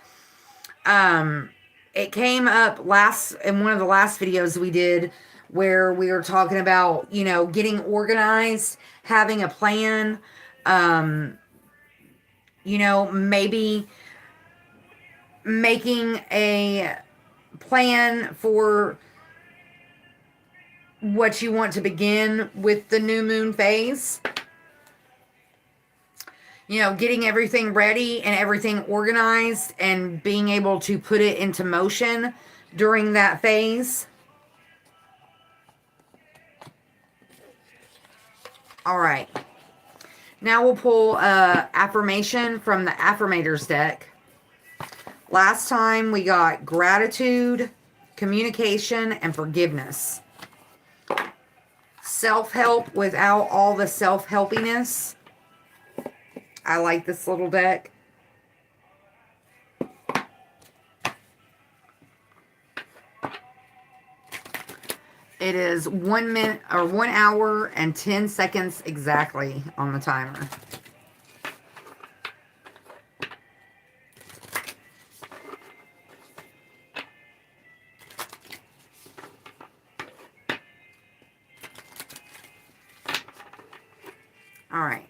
It came up in one of the last videos we did where we were talking about, getting organized, having a plan, maybe making a plan for what you want to begin with the new moon phase. Getting everything ready and everything organized and being able to put it into motion during that phase. All right. Now we'll pull affirmation from the Affirmators deck. Last time we got gratitude, communication, and forgiveness. self-help without all the self-helpiness. I like this little deck. It is 1 minute or 1 hour and 10 seconds exactly on the timer. All right.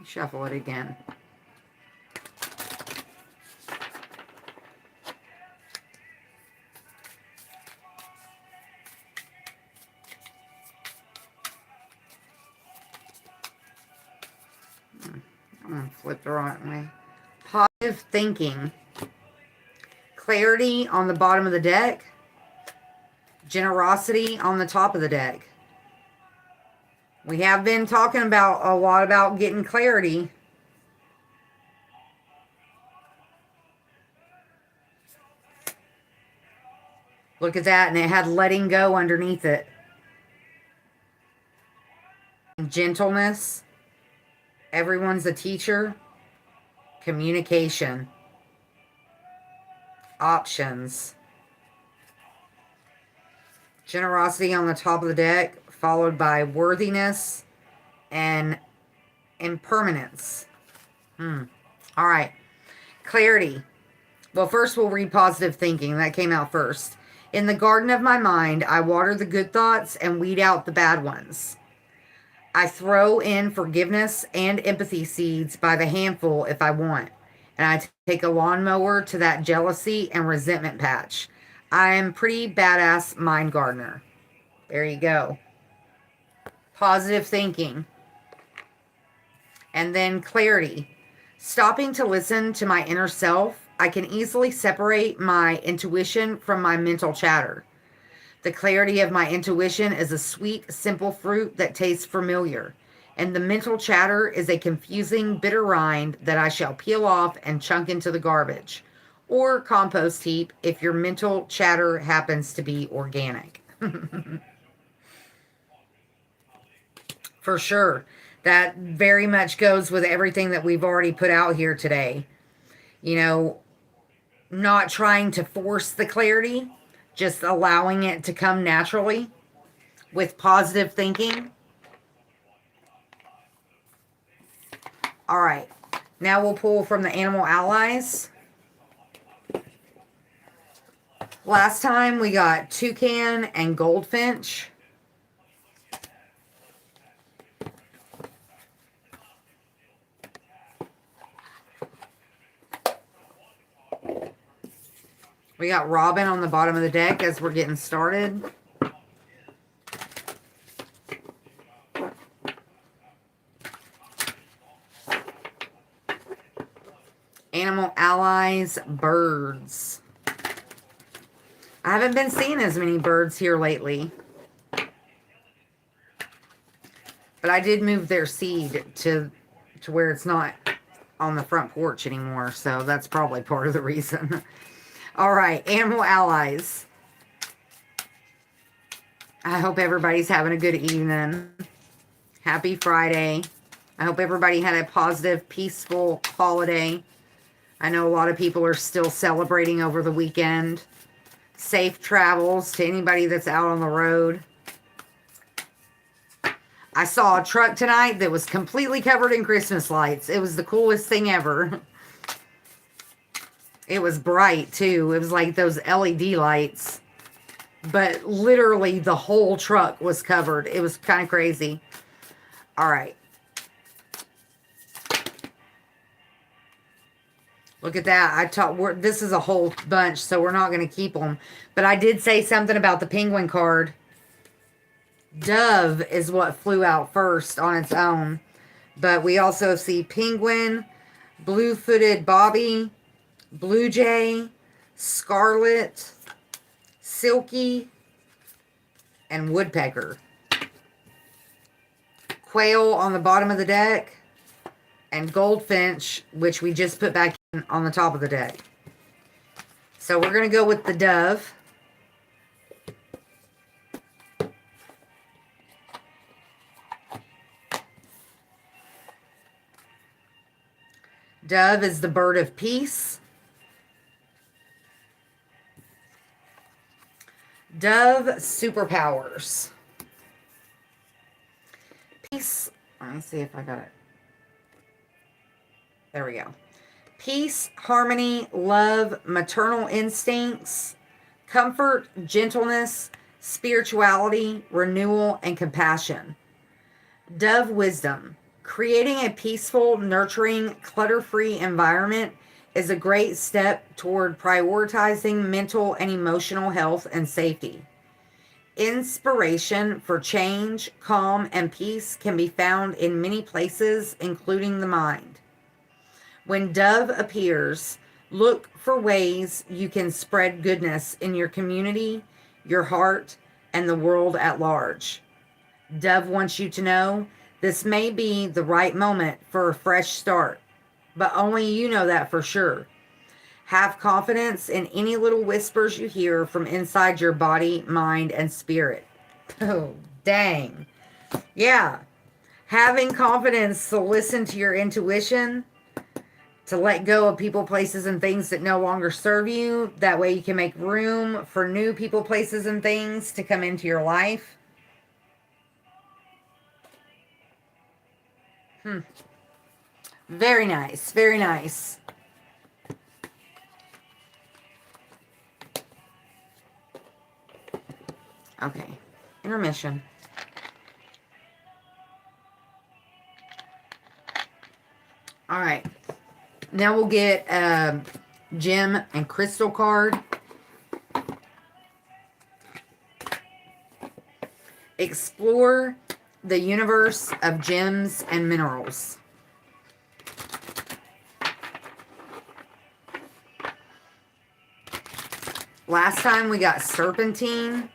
Shuffle it again. I'm going to flip the right way. Positive thinking. Clarity on the bottom of the deck. Generosity on the top of the deck. We have been talking about a lot about getting clarity. Look at that, and it had letting go underneath it. Gentleness. Everyone's a teacher. Communication. Options. Generosity on the top of the deck, followed by worthiness and impermanence. All right. Clarity. Well, first we'll read positive thinking. That came out first. In the garden of my mind, I water the good thoughts and weed out the bad ones. I throw in forgiveness and empathy seeds by the handful if I want. And I take a lawnmower to that jealousy and resentment patch. I am pretty badass mind gardener. There you go. Positive thinking. And then clarity. Stopping to listen to my inner self, I can easily separate my intuition from my mental chatter. The clarity of my intuition is a sweet, simple fruit that tastes familiar. And the mental chatter is a confusing, bitter rind that I shall peel off and chunk into the garbage. Or compost heap if your mental chatter happens to be organic. For sure. That very much goes with everything that we've already put out here today. You know, not trying to force the clarity, just allowing it to come naturally with positive thinking. All right. Now we'll pull from the Animal Allies. Last time we got Toucan and Goldfinch. We got Robin on the bottom of the deck as we're getting started. Animal Allies, birds. I haven't been seeing as many birds here lately. But I did move their seed to where it's not on the front porch anymore. So that's probably part of the reason. All right, Animal Allies. I hope everybody's having a good evening. Happy Friday. I hope everybody had a positive, peaceful holiday. I know a lot of people are still celebrating over the weekend. Safe travels to anybody that's out on the road. I saw a truck tonight that was completely covered in Christmas lights. It was the coolest thing ever. It was bright too. It was like those LED lights. But literally the whole truck was covered. It was kind of crazy. All right. Look at that. This is a whole bunch, so we're not going to keep them. But I did say something about the penguin card. Dove is what flew out first on its own. But we also see penguin, blue-footed bobby, blue jay, scarlet, silky, and woodpecker. Quail on the bottom of the deck, and goldfinch, which we just put back in on the top of the deck. So we're going to go with the dove. Dove is the bird of peace. Dove superpowers. Peace. Let me see if I got it. There we go. Peace, harmony, love, maternal instincts, comfort, gentleness, spirituality, renewal, and compassion. Dove wisdom. Creating a peaceful, nurturing, clutter-free environment is a great step toward prioritizing mental and emotional health and safety. Inspiration for change, calm, and peace can be found in many places, including the mind. When Dove appears, look for ways you can spread goodness in your community, your heart, and the world at large. Dove wants you to know this may be the right moment for a fresh start, but only you know that for sure. Have confidence in any little whispers you hear from inside your body, mind, and spirit. Oh, dang. Yeah. Having confidence to listen to your intuition, to let go of people, places, and things that no longer serve you. That way you can make room for new people, places, and things to come into your life. Very nice. Very nice. Okay. Intermission. All right. Now we'll get a gem and crystal card. Explore the universe of gems and minerals. Last time we got serpentine.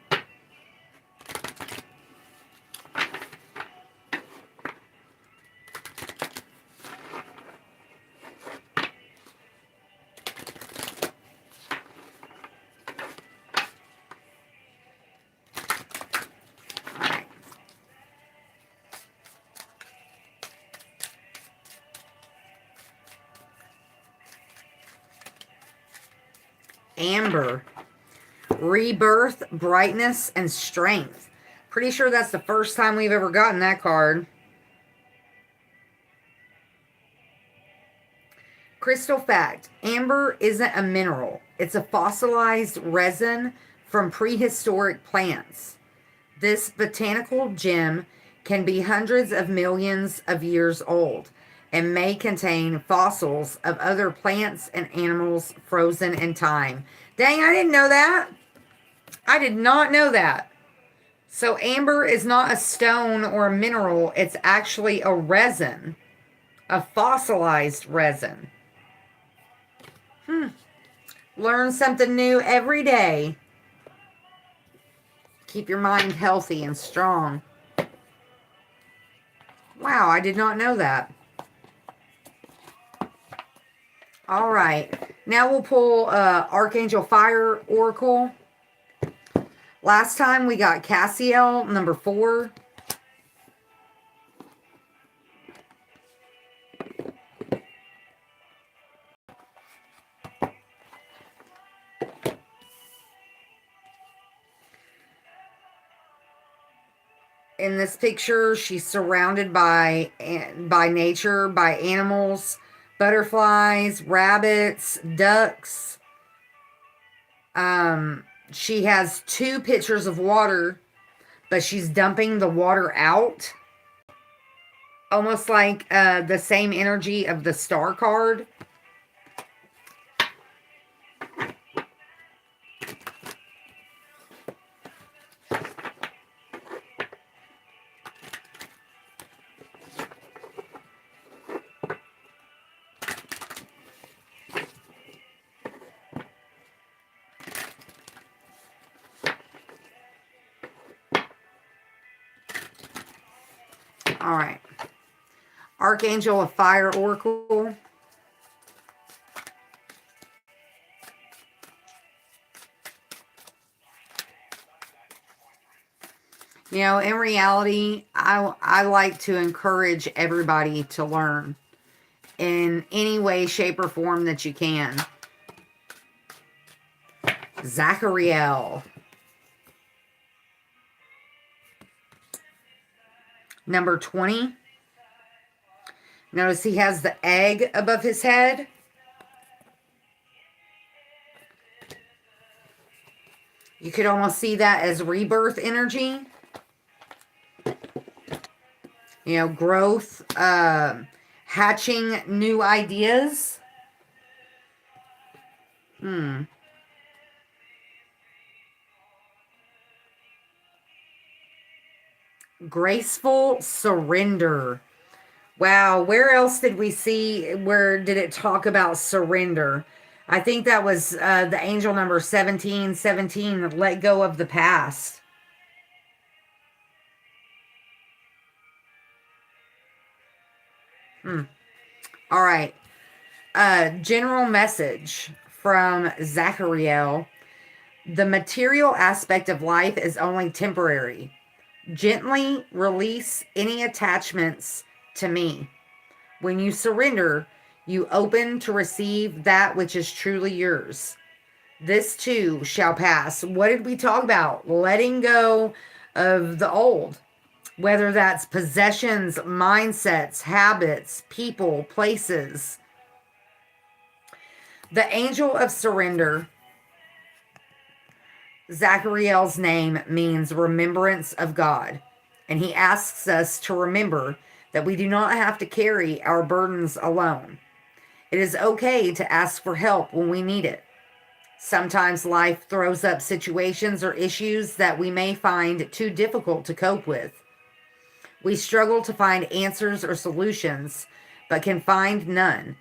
Amber. Rebirth, brightness, and strength. Pretty sure that's the first time we've ever gotten that card. Crystal fact. Amber isn't a mineral. It's a fossilized resin from prehistoric plants. This botanical gem can be hundreds of millions of years old and may contain fossils of other plants and animals frozen in time. Dang, I didn't know that. I did not know that. So amber is not a stone or a mineral. It's actually a resin. A fossilized resin. Learn something new every day. Keep your mind healthy and strong. Wow, I did not know that. All right. Now we'll pull Archangel Fire Oracle. Last time we got Cassiel, number 4. In this picture, she's surrounded by nature, by animals, butterflies, rabbits, ducks. She has 2 pitchers of water, but she's dumping the water out. Almost like the same energy of the Star card. All right. Archangel of Fire Oracle. You know, in reality, I like to encourage everybody to learn in any way, shape, or form that you can. Zachariel. Number 20. Notice he has the egg above his head. You could almost see that as rebirth energy. You know, growth, hatching new ideas. Graceful surrender. Wow, where else did we see, where did it talk about surrender? I think that was the angel number 1717, let go of the past. All right. General message from Zachariel. The material aspect of life is only temporary. Gently release any attachments to me. When you surrender, you open to receive that which is truly yours. This too shall pass. What did we talk about? Letting go of the old, whether that's possessions, mindsets, habits, people, places. The angel of surrender, Zachariel's name means remembrance of God. And he asks us to remember that we do not have to carry our burdens alone. It is okay to ask for help when we need it. Sometimes life throws up situations or issues that we may find too difficult to cope with. We struggle to find answers or solutions, but can find none.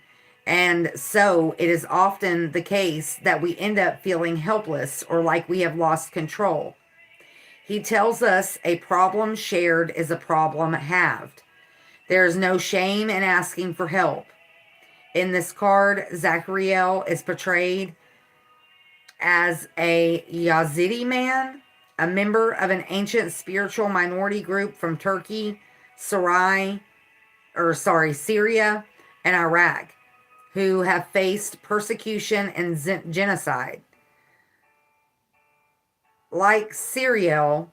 And so it is often the case that we end up feeling helpless or like we have lost control. He tells us a problem shared is a problem halved. There is no shame in asking for help. In this card, Zachariel is portrayed as a Yazidi man, a member of an ancient spiritual minority group from Turkey, Syria, and Iraq, who have faced persecution and genocide. Like Siriel,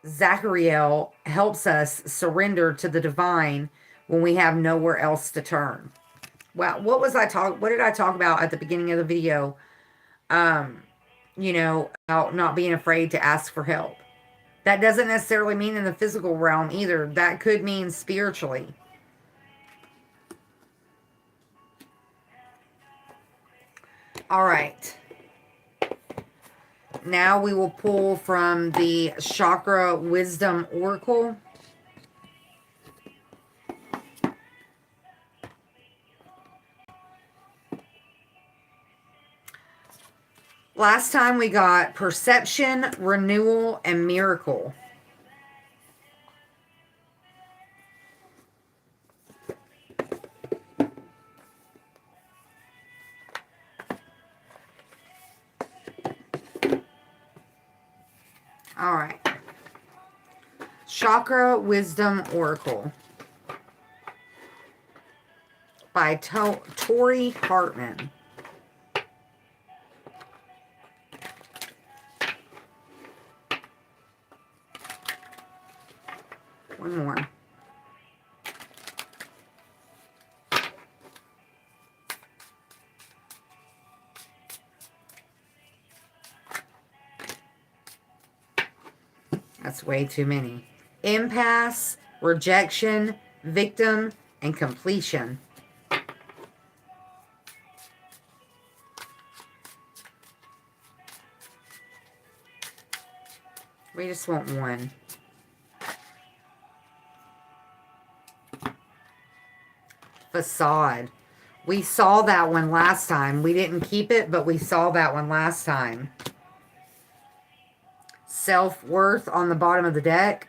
Zachariel helps us surrender to the divine when we have nowhere else to turn. Well, what did I talk about at the beginning of the video? You know, about not being afraid to ask for help. That doesn't necessarily mean in the physical realm either. That could mean spiritually. All right. Now we will pull from the Chakra Wisdom Oracle. Last time we got Perception, Renewal, and Miracle. All right. Chakra Wisdom Oracle by Tori Hartman. One more. That's way too many. Impasse, rejection, victim, and completion. We just want one. Facade. We saw that one last time. We didn't keep it, but we saw that one last time. Self-worth on the bottom of the deck.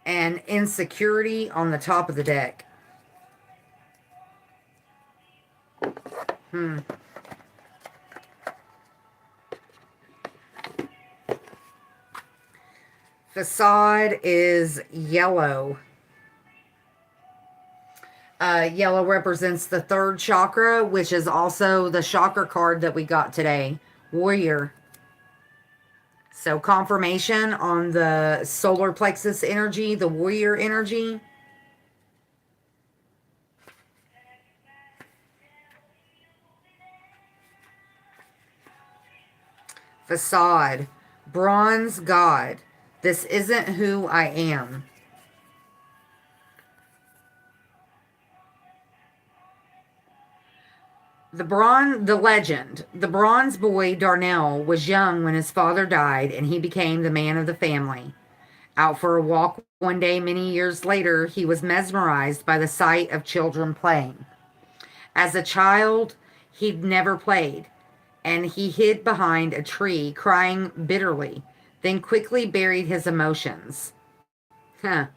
and insecurity on the top of the deck. Facade is yellow. Yellow represents the third chakra, which is also the chakra card that we got today. Warrior. So confirmation on the solar plexus energy, the warrior energy. Facade. Bronze god. This isn't who I am. The legend. The bronze boy Darnell was young when his father died and he became the man of the family. Out for a walk one day many years later, he was mesmerized by the sight of children playing. As a child, he'd never played, and he hid behind a tree crying bitterly, then quickly buried his emotions. Huh.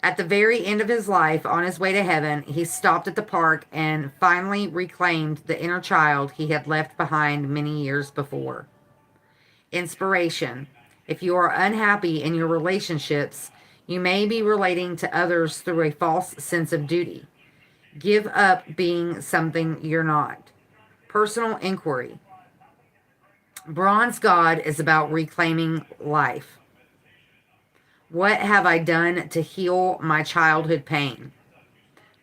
At the very end of his life, on his way to heaven, he stopped at the park and finally reclaimed the inner child he had left behind many years before. Inspiration. If you are unhappy in your relationships, you may be relating to others through a false sense of duty. Give up being something you're not. Personal inquiry. Bronze God is about reclaiming life. What have I done to heal my childhood pain?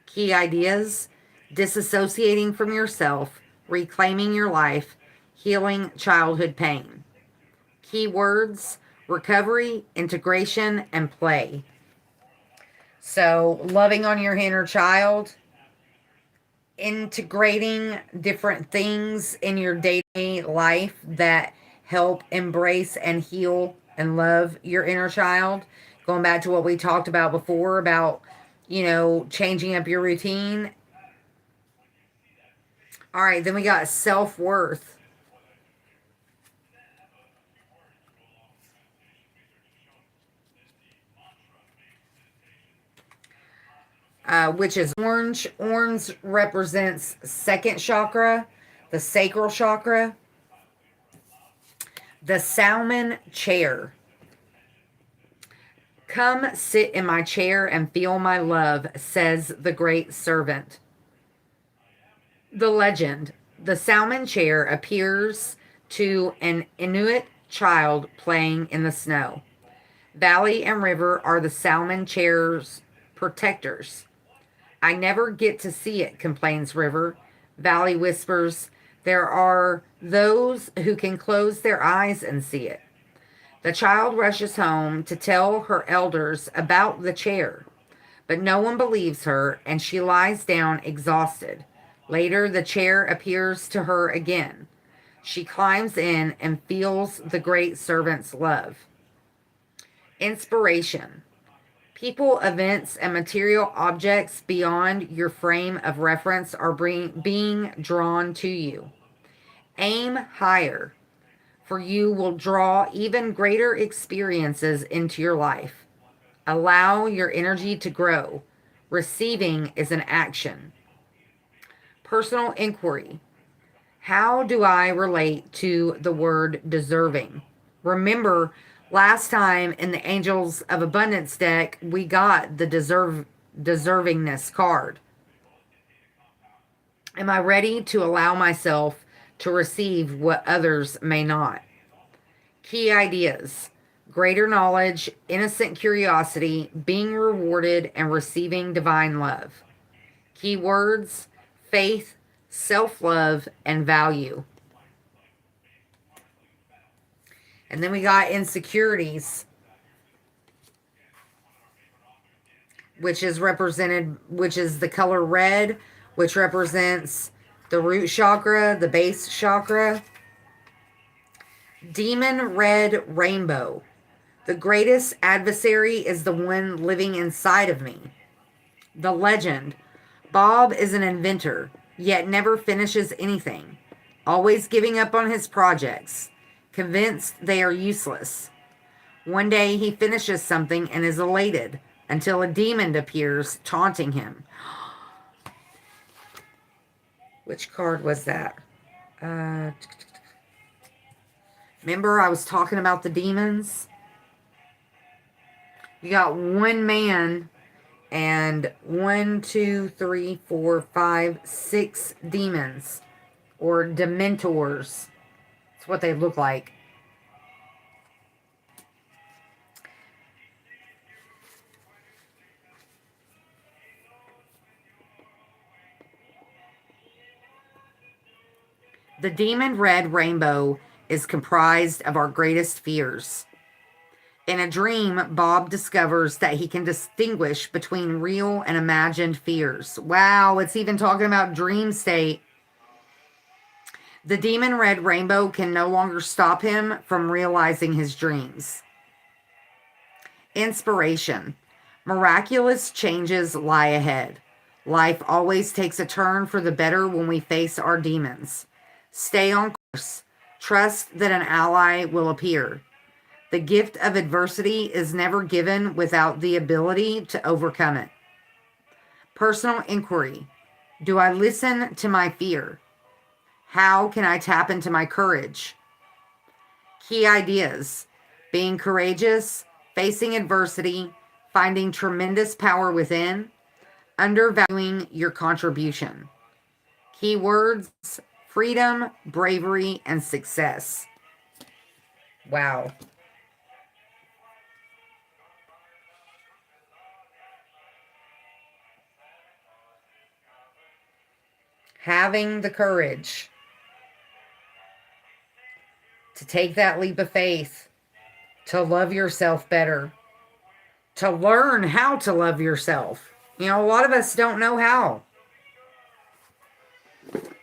Key ideas: disassociating from yourself, reclaiming your life, healing childhood pain. Key words: recovery, integration, and play. So, loving on your inner child, integrating different things in your day-to-day life that help embrace and heal and love your inner child. Going back to what we talked about before about, changing up your routine. All right, then we got self-worth. Which is orange. Orange represents second chakra, the sacral chakra. The salmon chair. Come sit in my chair and feel my love, says the great servant. The legend. The salmon chair appears to an Inuit child playing in the snow. Valley and river are the salmon chair's protectors. I never get to see it, complains River. Valley whispers, there are those who can close their eyes and see it. The child rushes home to tell her elders about the chair, but no one believes her and she lies down exhausted. Later, the chair appears to her again. She climbs in and feels the great servant's love. Inspiration. People, events, and material objects beyond your frame of reference are being drawn to you. Aim higher, for you will draw even greater experiences into your life. Allow your energy to grow. Receiving is an action. Personal inquiry. How do I relate to the word deserving? Remember, last time in the Angels of Abundance deck, we got the deservingness card. Am I ready to allow myself to receive what others may not? Key ideas: greater knowledge, innocent curiosity, being rewarded, and receiving divine love. Key words: faith, self-love, and value. And then we got insecurities, which is the color red, which represents the root chakra, the base chakra. Demon red rainbow. The greatest adversary is the one living inside of me. The legend. Bob is an inventor, yet never finishes anything, always giving up on his projects, convinced they are useless. One day he finishes something and is elated until a demon appears, taunting him. Which card was that? Remember I was talking about the demons? You got one man and 1, 2, 3, 4, 5, 6 demons or dementors. That's what they look like. The demon red rainbow is comprised of our greatest fears. In a dream, Bob discovers that he can distinguish between real and imagined fears. Wow, it's even talking about dream state. The demon red rainbow can no longer stop him from realizing his dreams. Inspiration. Miraculous changes lie ahead. Life always takes a turn for the better when we face our demons. Stay on course. Trust that an ally will appear. The gift of adversity is never given without the ability to overcome it. Personal inquiry. Do I listen to my fear? How can I tap into my courage? Key ideas. Being courageous, facing adversity, finding tremendous power within, undervaluing your contribution. Keywords: freedom, bravery, and success. Wow. Having the courage to take that leap of faith, to love yourself better, to learn how to love yourself. You know, a lot of us don't know how.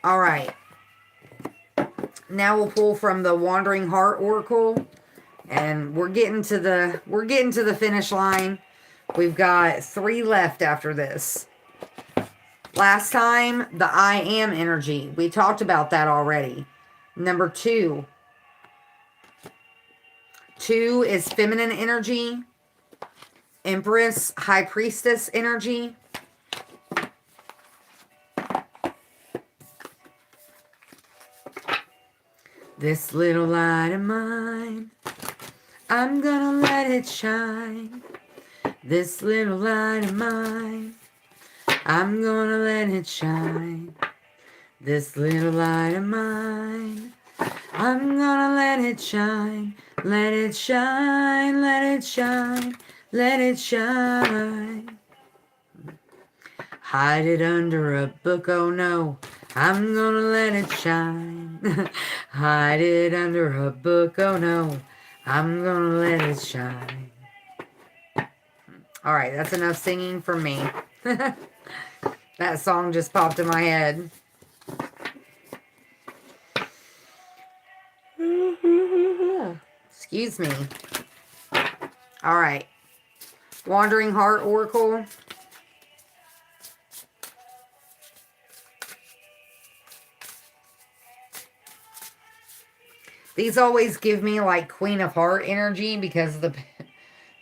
All right. Now we'll pull from the Wandering Heart Oracle, and we're getting to the finish line. We've got 3 left after this. Last time, the I am energy. We talked about that already. Number 2. 2 is feminine energy. Empress, High Priestess energy. This little light of mine, I'm gonna let it shine. This little light of mine, I'm gonna let it shine. This little light of mine, I'm gonna let it shine. Let it shine, let it shine, let it shine. Hide it under a book, oh no, I'm gonna let it shine. Hide it under a book, oh no, I'm gonna let it shine. All right, that's enough singing for me. That song just popped in my head. Excuse me. All right. Wandering Heart Oracle. These always give me like Queen of Heart energy because of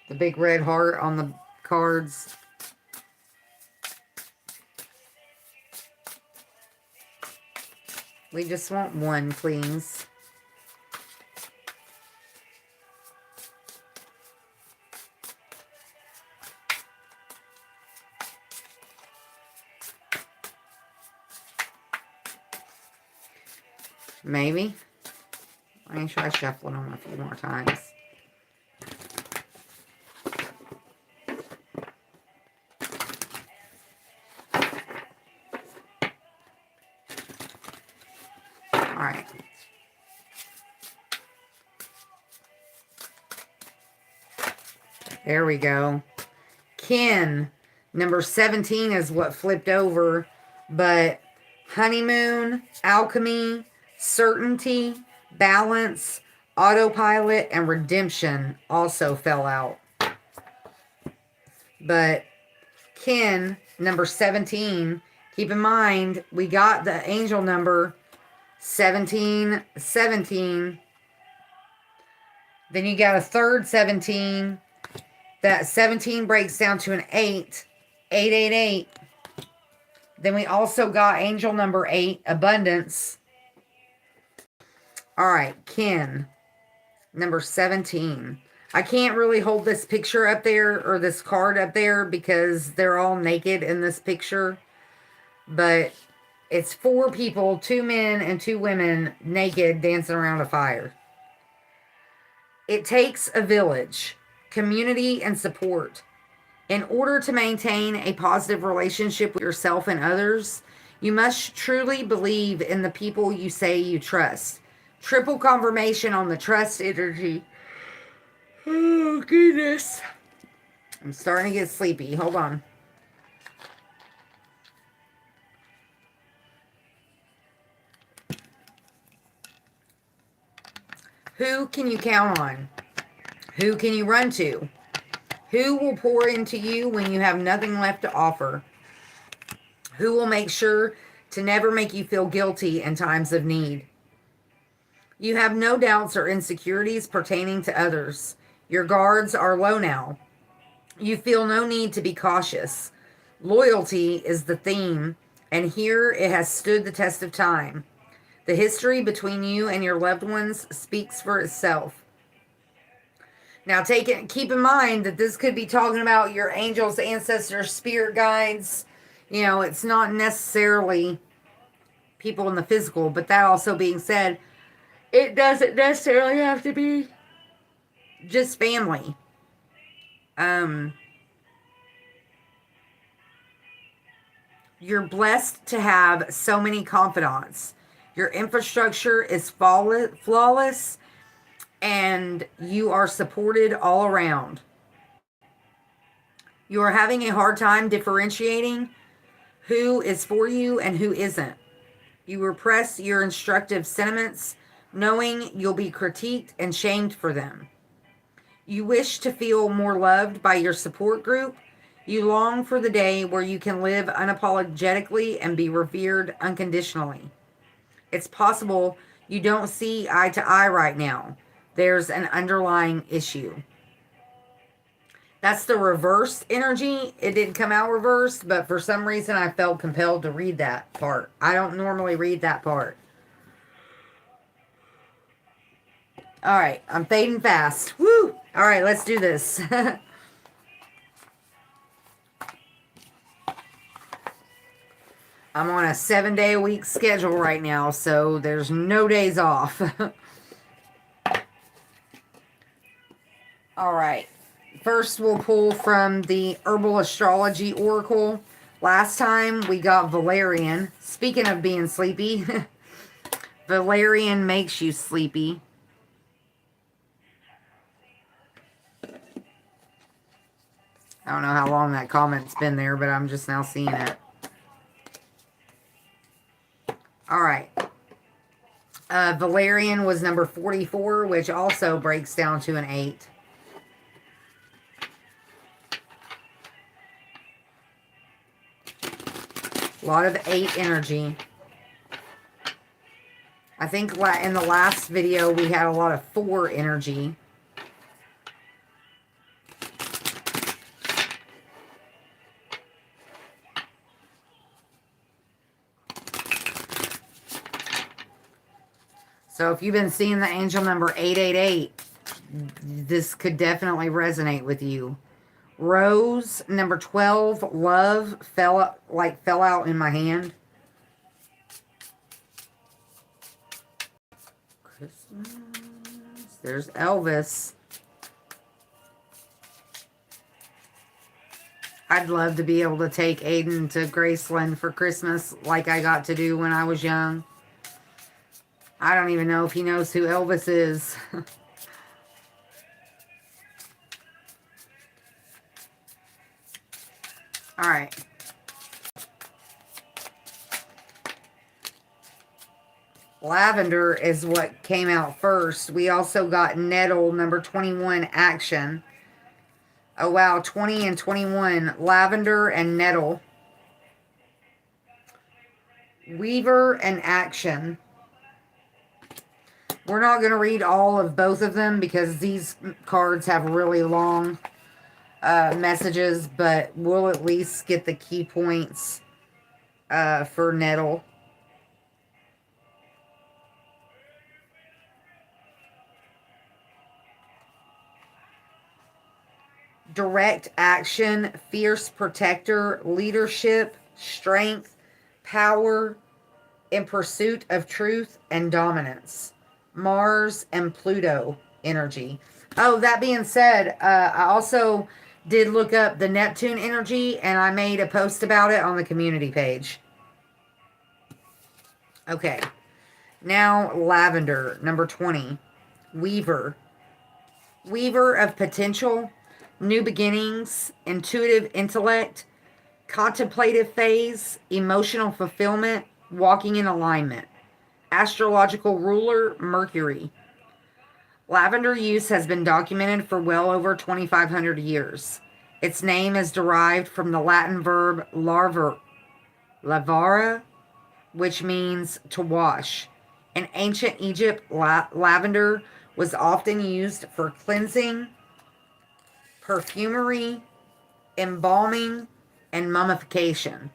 the big red heart on the cards. We just want one, please. Maybe. Let me try shuffling them a few more times. All right. There we go. Kin. Number 17 is what flipped over, but honeymoon, alchemy, certainty, balance, autopilot, and redemption also fell out. But Kin, number 17, keep in mind, we got the angel number 1717. Then you got a third 17. That 17 breaks down to an 8. 888. Then we also got angel number 8, abundance. All right, Ken, number 17. I can't really hold this picture up there or this card up there because they're all naked in this picture. But it's 4 people, 2 men and 2 women naked dancing around a fire. It takes a village, community, and support. In order to maintain a positive relationship with yourself and others, you must truly believe in the people you say you trust. Triple confirmation on the trust energy. Oh, goodness. I'm starting to get sleepy. Hold on. Who can you count on? Who can you run to? Who will pour into you when you have nothing left to offer? Who will make sure to never make you feel guilty in times of need? You have no doubts or insecurities pertaining to others. Your guards are low now. You feel no need to be cautious. Loyalty is the theme, and here it has stood the test of time. The history between you and your loved ones speaks for itself. Now, keep in mind that this could be talking about your angels, ancestors, spirit guides. You know, it's not necessarily people in the physical, but that also being said, it doesn't necessarily have to be just family. You're blessed to have so many confidants. Your infrastructure is flawless, and you are supported all around. You are having a hard time differentiating who is for you and who isn't. You repress your instructive sentiments, knowing you'll be critiqued and shamed for them. You wish to feel more loved by your support group. You long for the day where you can live unapologetically and be revered unconditionally. It's possible you don't see eye to eye right now. There's an underlying issue. That's the reverse energy. It didn't come out reversed, but for some reason I felt compelled to read that part. I don't normally read that part. All right, I'm fading fast. Woo! All right, let's do this. I'm on a 7-day-a-week schedule right now, so there's no days off. All right. First, we'll pull from the Herbal Astrology Oracle. Last time, we got Valerian. Speaking of being sleepy, Valerian makes you sleepy. I don't know how long that comment's been there, but I'm just now seeing it. All right. Valerian was number 44, which also breaks down to an 8. A lot of 8 energy. I think in the last video we had a lot of 4 energy. So if you've been seeing the angel number 888, this could definitely resonate with you. Rose, number 12, love, fell out in my hand. Christmas. There's Elvis. I'd love to be able to take Aiden to Graceland for Christmas like I got to do when I was young. I don't even know if he knows who Elvis is. All right. Lavender is what came out first. We also got Nettle, number 21, action. Oh, wow. 20 and 21. Lavender and Nettle. Weaver and action. We're not going to read all of both of them because these cards have really long messages, but we'll at least get the key points for Nettle. Direct action, fierce protector, leadership, strength, power, in pursuit of truth and dominance. Mars and Pluto energy. Oh, that being said, I also did look up the Neptune energy and I made a post about it on the community page. Okay. Now, Lavender, number 20. Weaver. Weaver of potential, new beginnings, intuitive intellect, contemplative phase, emotional fulfillment, walking in alignment. Astrological ruler, Mercury. Lavender use has been documented for well over 2,500 years. Its name is derived from the Latin verb lavare, which means to wash. In ancient Egypt, lavender was often used for cleansing, perfumery, embalming, and mummification.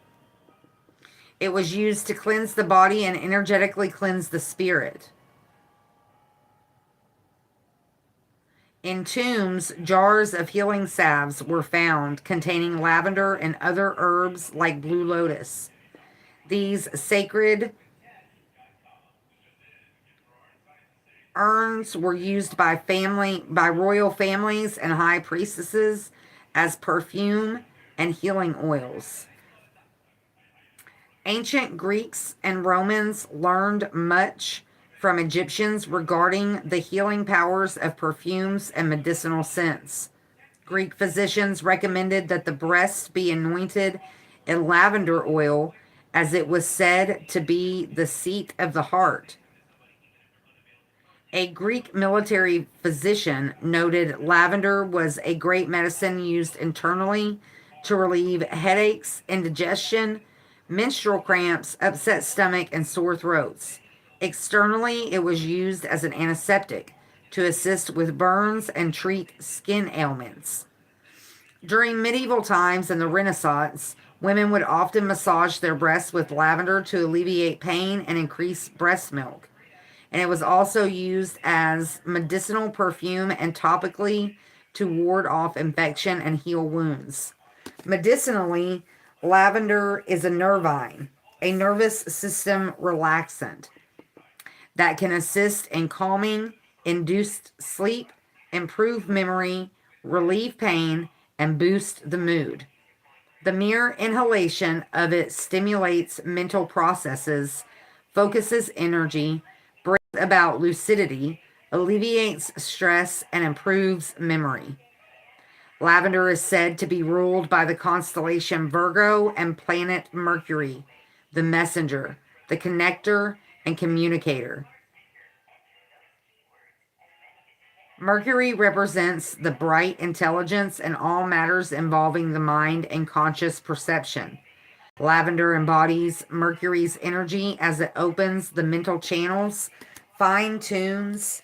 It was used to cleanse the body and energetically cleanse the spirit. In tombs, jars of healing salves were found containing lavender and other herbs like blue lotus. These sacred urns were used by royal families and high priestesses as perfume and healing oils. Ancient Greeks and Romans learned much from Egyptians regarding the healing powers of perfumes and medicinal scents. Greek physicians recommended that the breasts be anointed in lavender oil, as it was said to be the seat of the heart. A Greek military physician noted lavender was a great medicine used internally to relieve headaches, indigestion, menstrual cramps, upset stomach, and sore throats. Externally, it was used as an antiseptic to assist with burns and treat skin ailments. During medieval times and the Renaissance, women would often massage their breasts with lavender to alleviate pain and increase breast milk. And it was also used as medicinal perfume and topically to ward off infection and heal wounds. Medicinally, lavender is a nervine, a nervous system relaxant that can assist in calming, induce sleep, improve memory, relieve pain, and boost the mood. The mere inhalation of it stimulates mental processes, focuses energy, brings about lucidity, alleviates stress, and improves memory. Lavender is said to be ruled by the constellation Virgo and planet Mercury, the messenger, the connector, and communicator. Mercury represents the bright intelligence in all matters involving the mind and conscious perception. Lavender embodies Mercury's energy as it opens the mental channels, fine-tunes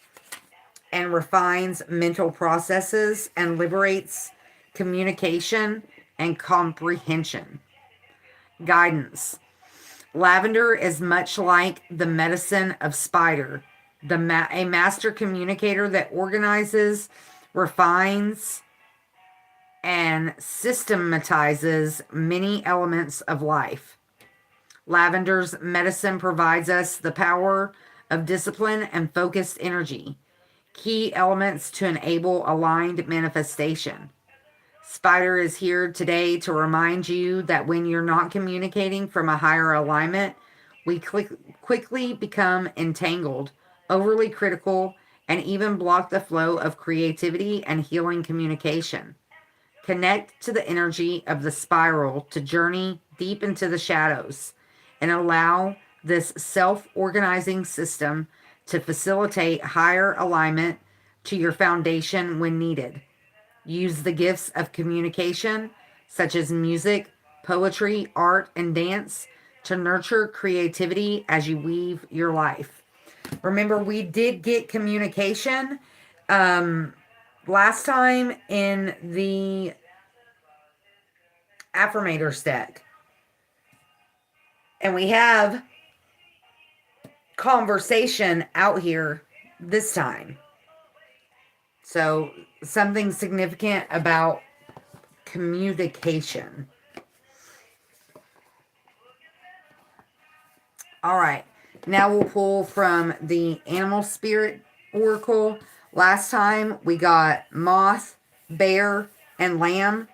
and refines mental processes, and liberates communication and comprehension. Guidance. Lavender is much like the medicine of Spider, a master communicator that organizes, refines, and systematizes many elements of life. Lavender's medicine provides us the power of discipline and focused energy, key elements to enable aligned manifestation. Spider is here today to remind you that when you're not communicating from a higher alignment, we quickly become entangled, overly critical, and even block the flow of creativity and healing communication. Connect to the energy of the spiral to journey deep into the shadows and allow this self-organizing system to facilitate higher alignment to your foundation when needed. Use the gifts of communication, such as music, poetry, art, and dance, to nurture creativity as you weave your life. Remember, we did get communication last time in the Affirmators deck. And we have conversation out here this time. So, something significant about communication. All right. Now we'll pull from the Animal Spirit Oracle. Last time we got moth, bear, and lamb.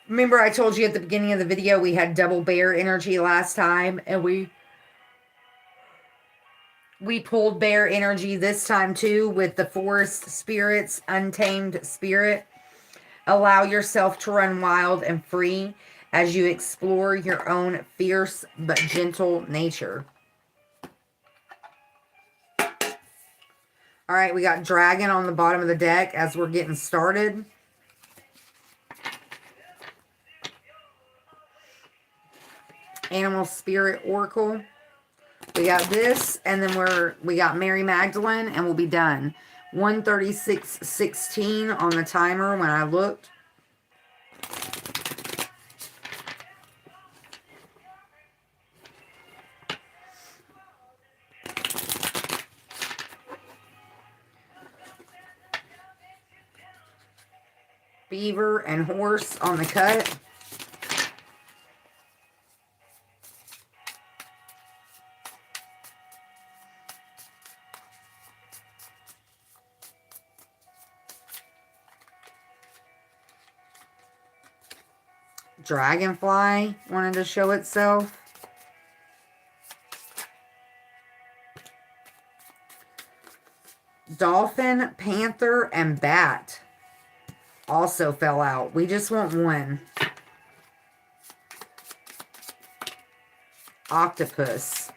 Remember I told you at the beginning of the video we had double bear energy last time, and we pulled bear energy this time too with the forest spirits, untamed spirit. Allow yourself to run wild and free as you explore your own fierce but gentle nature. All right, we got dragon on the bottom of the deck as we're getting started. Animal Spirit Oracle. We got this, and then we got Mary Magdalene, and we'll be done. 1:36:16 on the timer when I looked. Beaver and horse on the cut. Dragonfly wanted to show itself. Dolphin, panther, and bat also fell out. We just want one. Octopus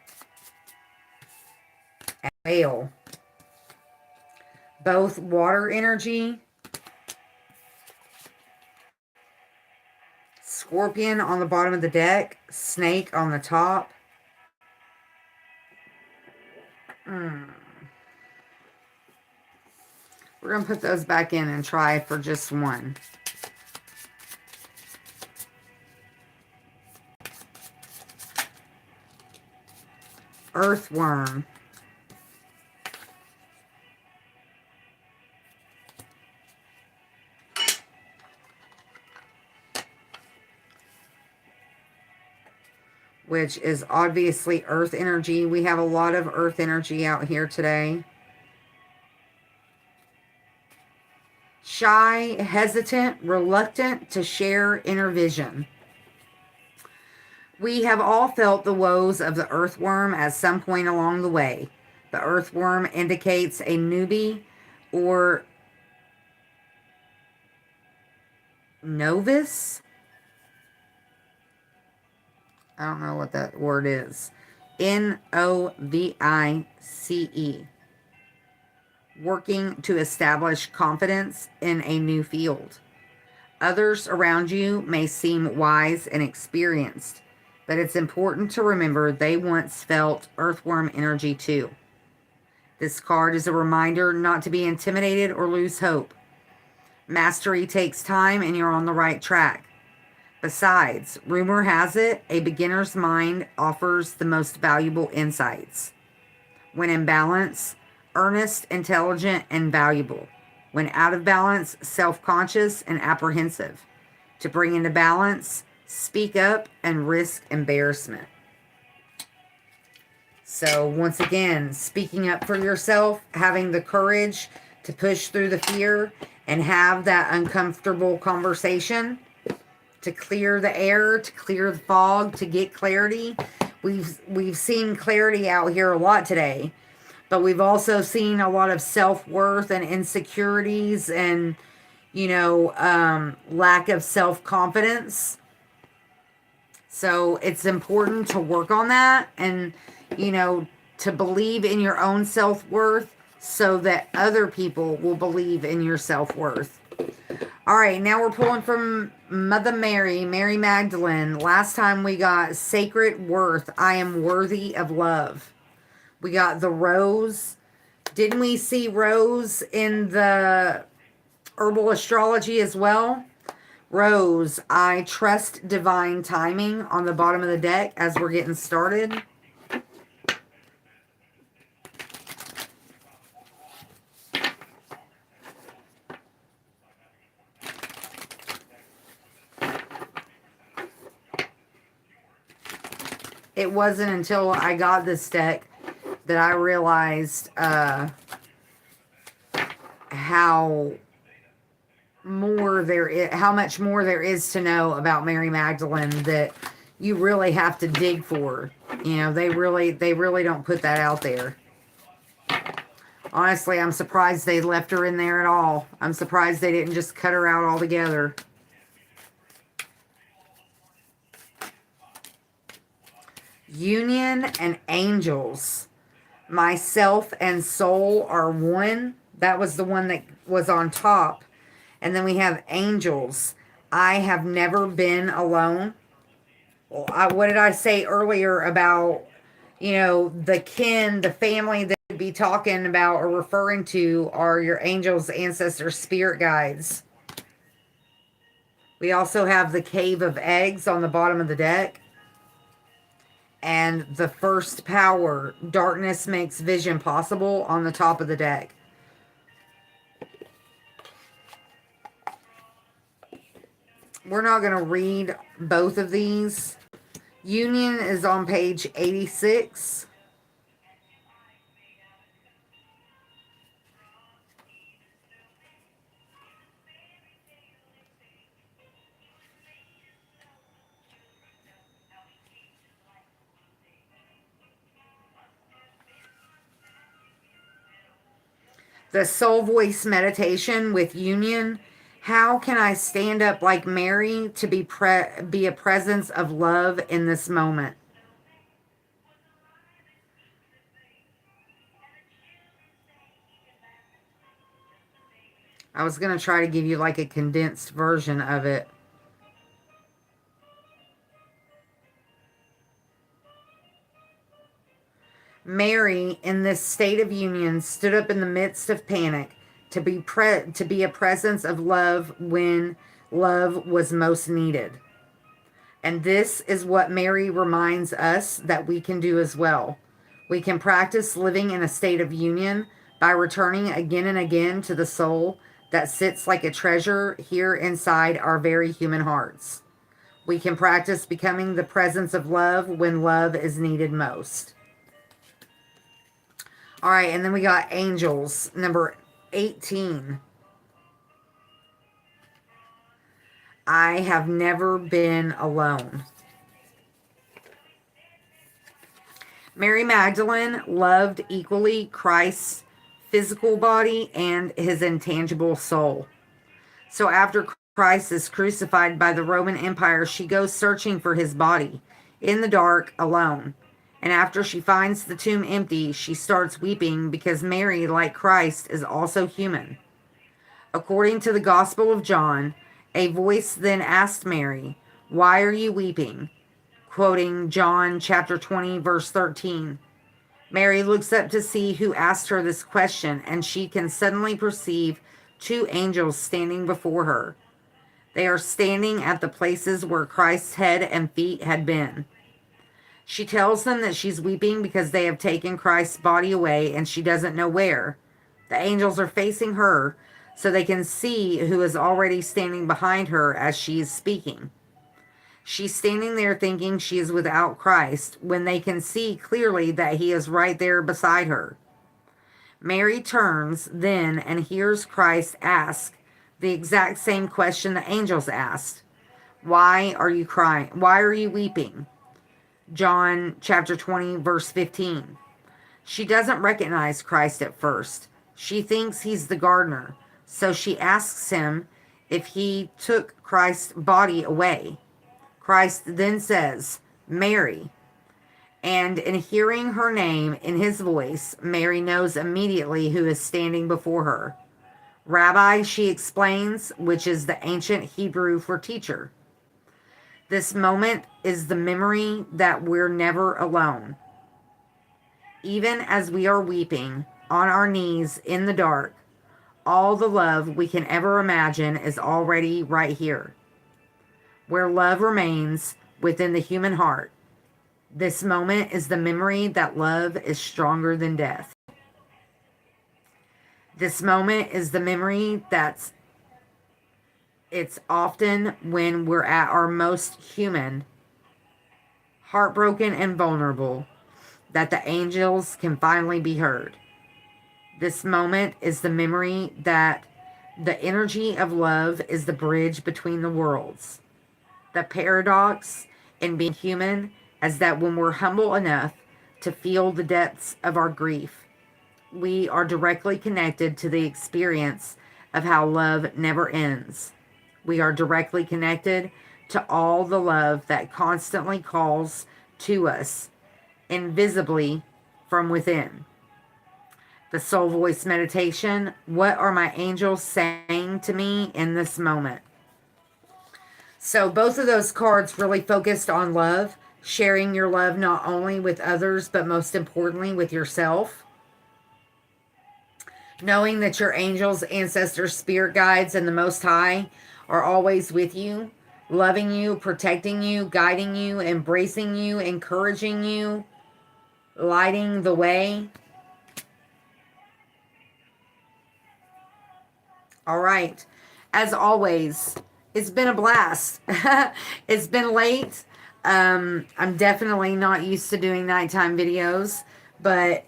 and whale. Both water energy. Scorpion on the bottom of the deck. Snake on the top. We're going to put those back in and try for just one. Earthworm. Which is obviously earth energy. We have a lot of earth energy out here today. Shy, hesitant, reluctant to share inner vision. We have all felt the woes of the earthworm at some point along the way. The earthworm indicates a newbie or novice. I don't know what that word is. Novice. Working to establish confidence in a new field. Others around you may seem wise and experienced, but it's important to remember they once felt earthworm energy too. This card is a reminder not to be intimidated or lose hope. Mastery takes time and you're on the right track. Besides, rumor has it, a beginner's mind offers the most valuable insights. When in balance, earnest, intelligent, and valuable. When out of balance, self-conscious and apprehensive. To bring into balance, speak up and risk embarrassment. So once again, speaking up for yourself, having the courage to push through the fear and have that uncomfortable conversation to clear the air, to clear the fog, to get clarity. We've seen clarity out here a lot today. But we've also seen a lot of self-worth and insecurities and, lack of self-confidence. So it's important to work on that and, to believe in your own self-worth so that other people will believe in your self-worth. All right, now we're pulling from Mother Mary, Mary Magdalene. Last time we got sacred worth. I am worthy of love. We got the rose. Didn't we see rose in the herbal astrology as well? Rose, I trust divine timing on the bottom of the deck as we're getting started. It wasn't until I got this deck that I realized how much more there is to know about Mary Magdalene that you really have to dig for. You know, they really don't put that out there. Honestly, I'm surprised they left her in there at all. I'm surprised they didn't just cut her out altogether. Union and angels. Myself and soul are one. That was the one that was on top. And then we have angels. I have never been alone. What did I say earlier about, you know, the kin, the family that you'd be talking about or referring to are your angels, ancestors, spirit guides. We also have the cave of eggs on the bottom of the deck. And the first power, darkness makes vision possible, on the top of the deck. We're not going to read both of these. Union is on page 86. The soul voice meditation with union. How can I stand up like Mary to be a presence of love in this moment? I was going to try to give you like a condensed version of it. Mary, in this state of union, stood up in the midst of panic to be a presence of love when love was most needed. And this is what Mary reminds us that we can do as well. We can practice living in a state of union by returning again and again to the soul that sits like a treasure here inside our very human hearts. We can practice becoming the presence of love when love is needed most. All right, and then we got angels, number 18. I have never been alone. Mary Magdalene loved equally Christ's physical body and his intangible soul. So after Christ is crucified by the Roman Empire, she goes searching for his body in the dark alone. And after she finds the tomb empty, she starts weeping because Mary, like Christ, is also human. According to the Gospel of John, a voice then asked Mary, "Why are you weeping?" Quoting John chapter 20, verse 13. Mary looks up to see who asked her this question, and she can suddenly perceive two angels standing before her. They are standing at the places where Christ's head and feet had been. She tells them that she's weeping because they have taken Christ's body away and she doesn't know where. The angels are facing her so they can see who is already standing behind her as she is speaking. She's standing there thinking she is without Christ when they can see clearly that he is right there beside her. Mary turns then and hears Christ ask the exact same question the angels asked. Why are you crying? Why are you weeping? John chapter 20, verse 15. She doesn't recognize Christ at first. She thinks he's the gardener, so she asks him if he took Christ's body away. Christ then says, "Mary." And in hearing her name in his voice, Mary knows immediately who is standing before her. Rabbi, she explains, which is the ancient Hebrew for teacher. This moment is the memory that we're never alone. even as we are weeping on our knees in the dark, all the love we can ever imagine is already right here, where love remains within the human heart. This moment is the memory that love is stronger than death. This moment is the memory that's it's often when we're at our most human, heartbroken, and vulnerable that the angels can finally be heard. This moment is the memory that the energy of love is the bridge between the worlds. The paradox in being human is that when we're humble enough to feel the depths of our grief, we are directly connected to the experience of how love never ends. We are directly connected to all the love that constantly calls to us invisibly from within. The soul voice meditation. What are my angels saying to me in this moment? So both of those cards really focused on love, sharing your love not only with others, but most importantly with yourself. Knowing that your angels, ancestors, spirit guides, and the Most High are always with you, loving you, protecting you, guiding you, embracing you, encouraging you, lighting the way. All right. As always, it's been a blast. It's been late. I'm definitely not used to doing nighttime videos, but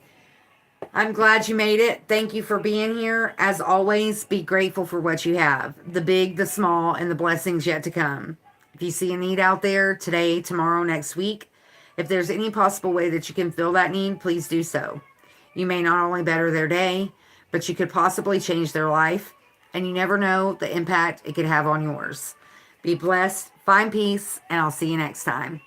I'm glad you made it. Thank you for being here. As always, be grateful for what you have, the big, the small, and the blessings yet to come. If you see a need out there today, tomorrow, next week, if there's any possible way that you can fill that need, please do so. You may not only better their day, but you could possibly change their life, and you never know the impact it could have on yours. Be blessed, find peace, and I'll see you next time.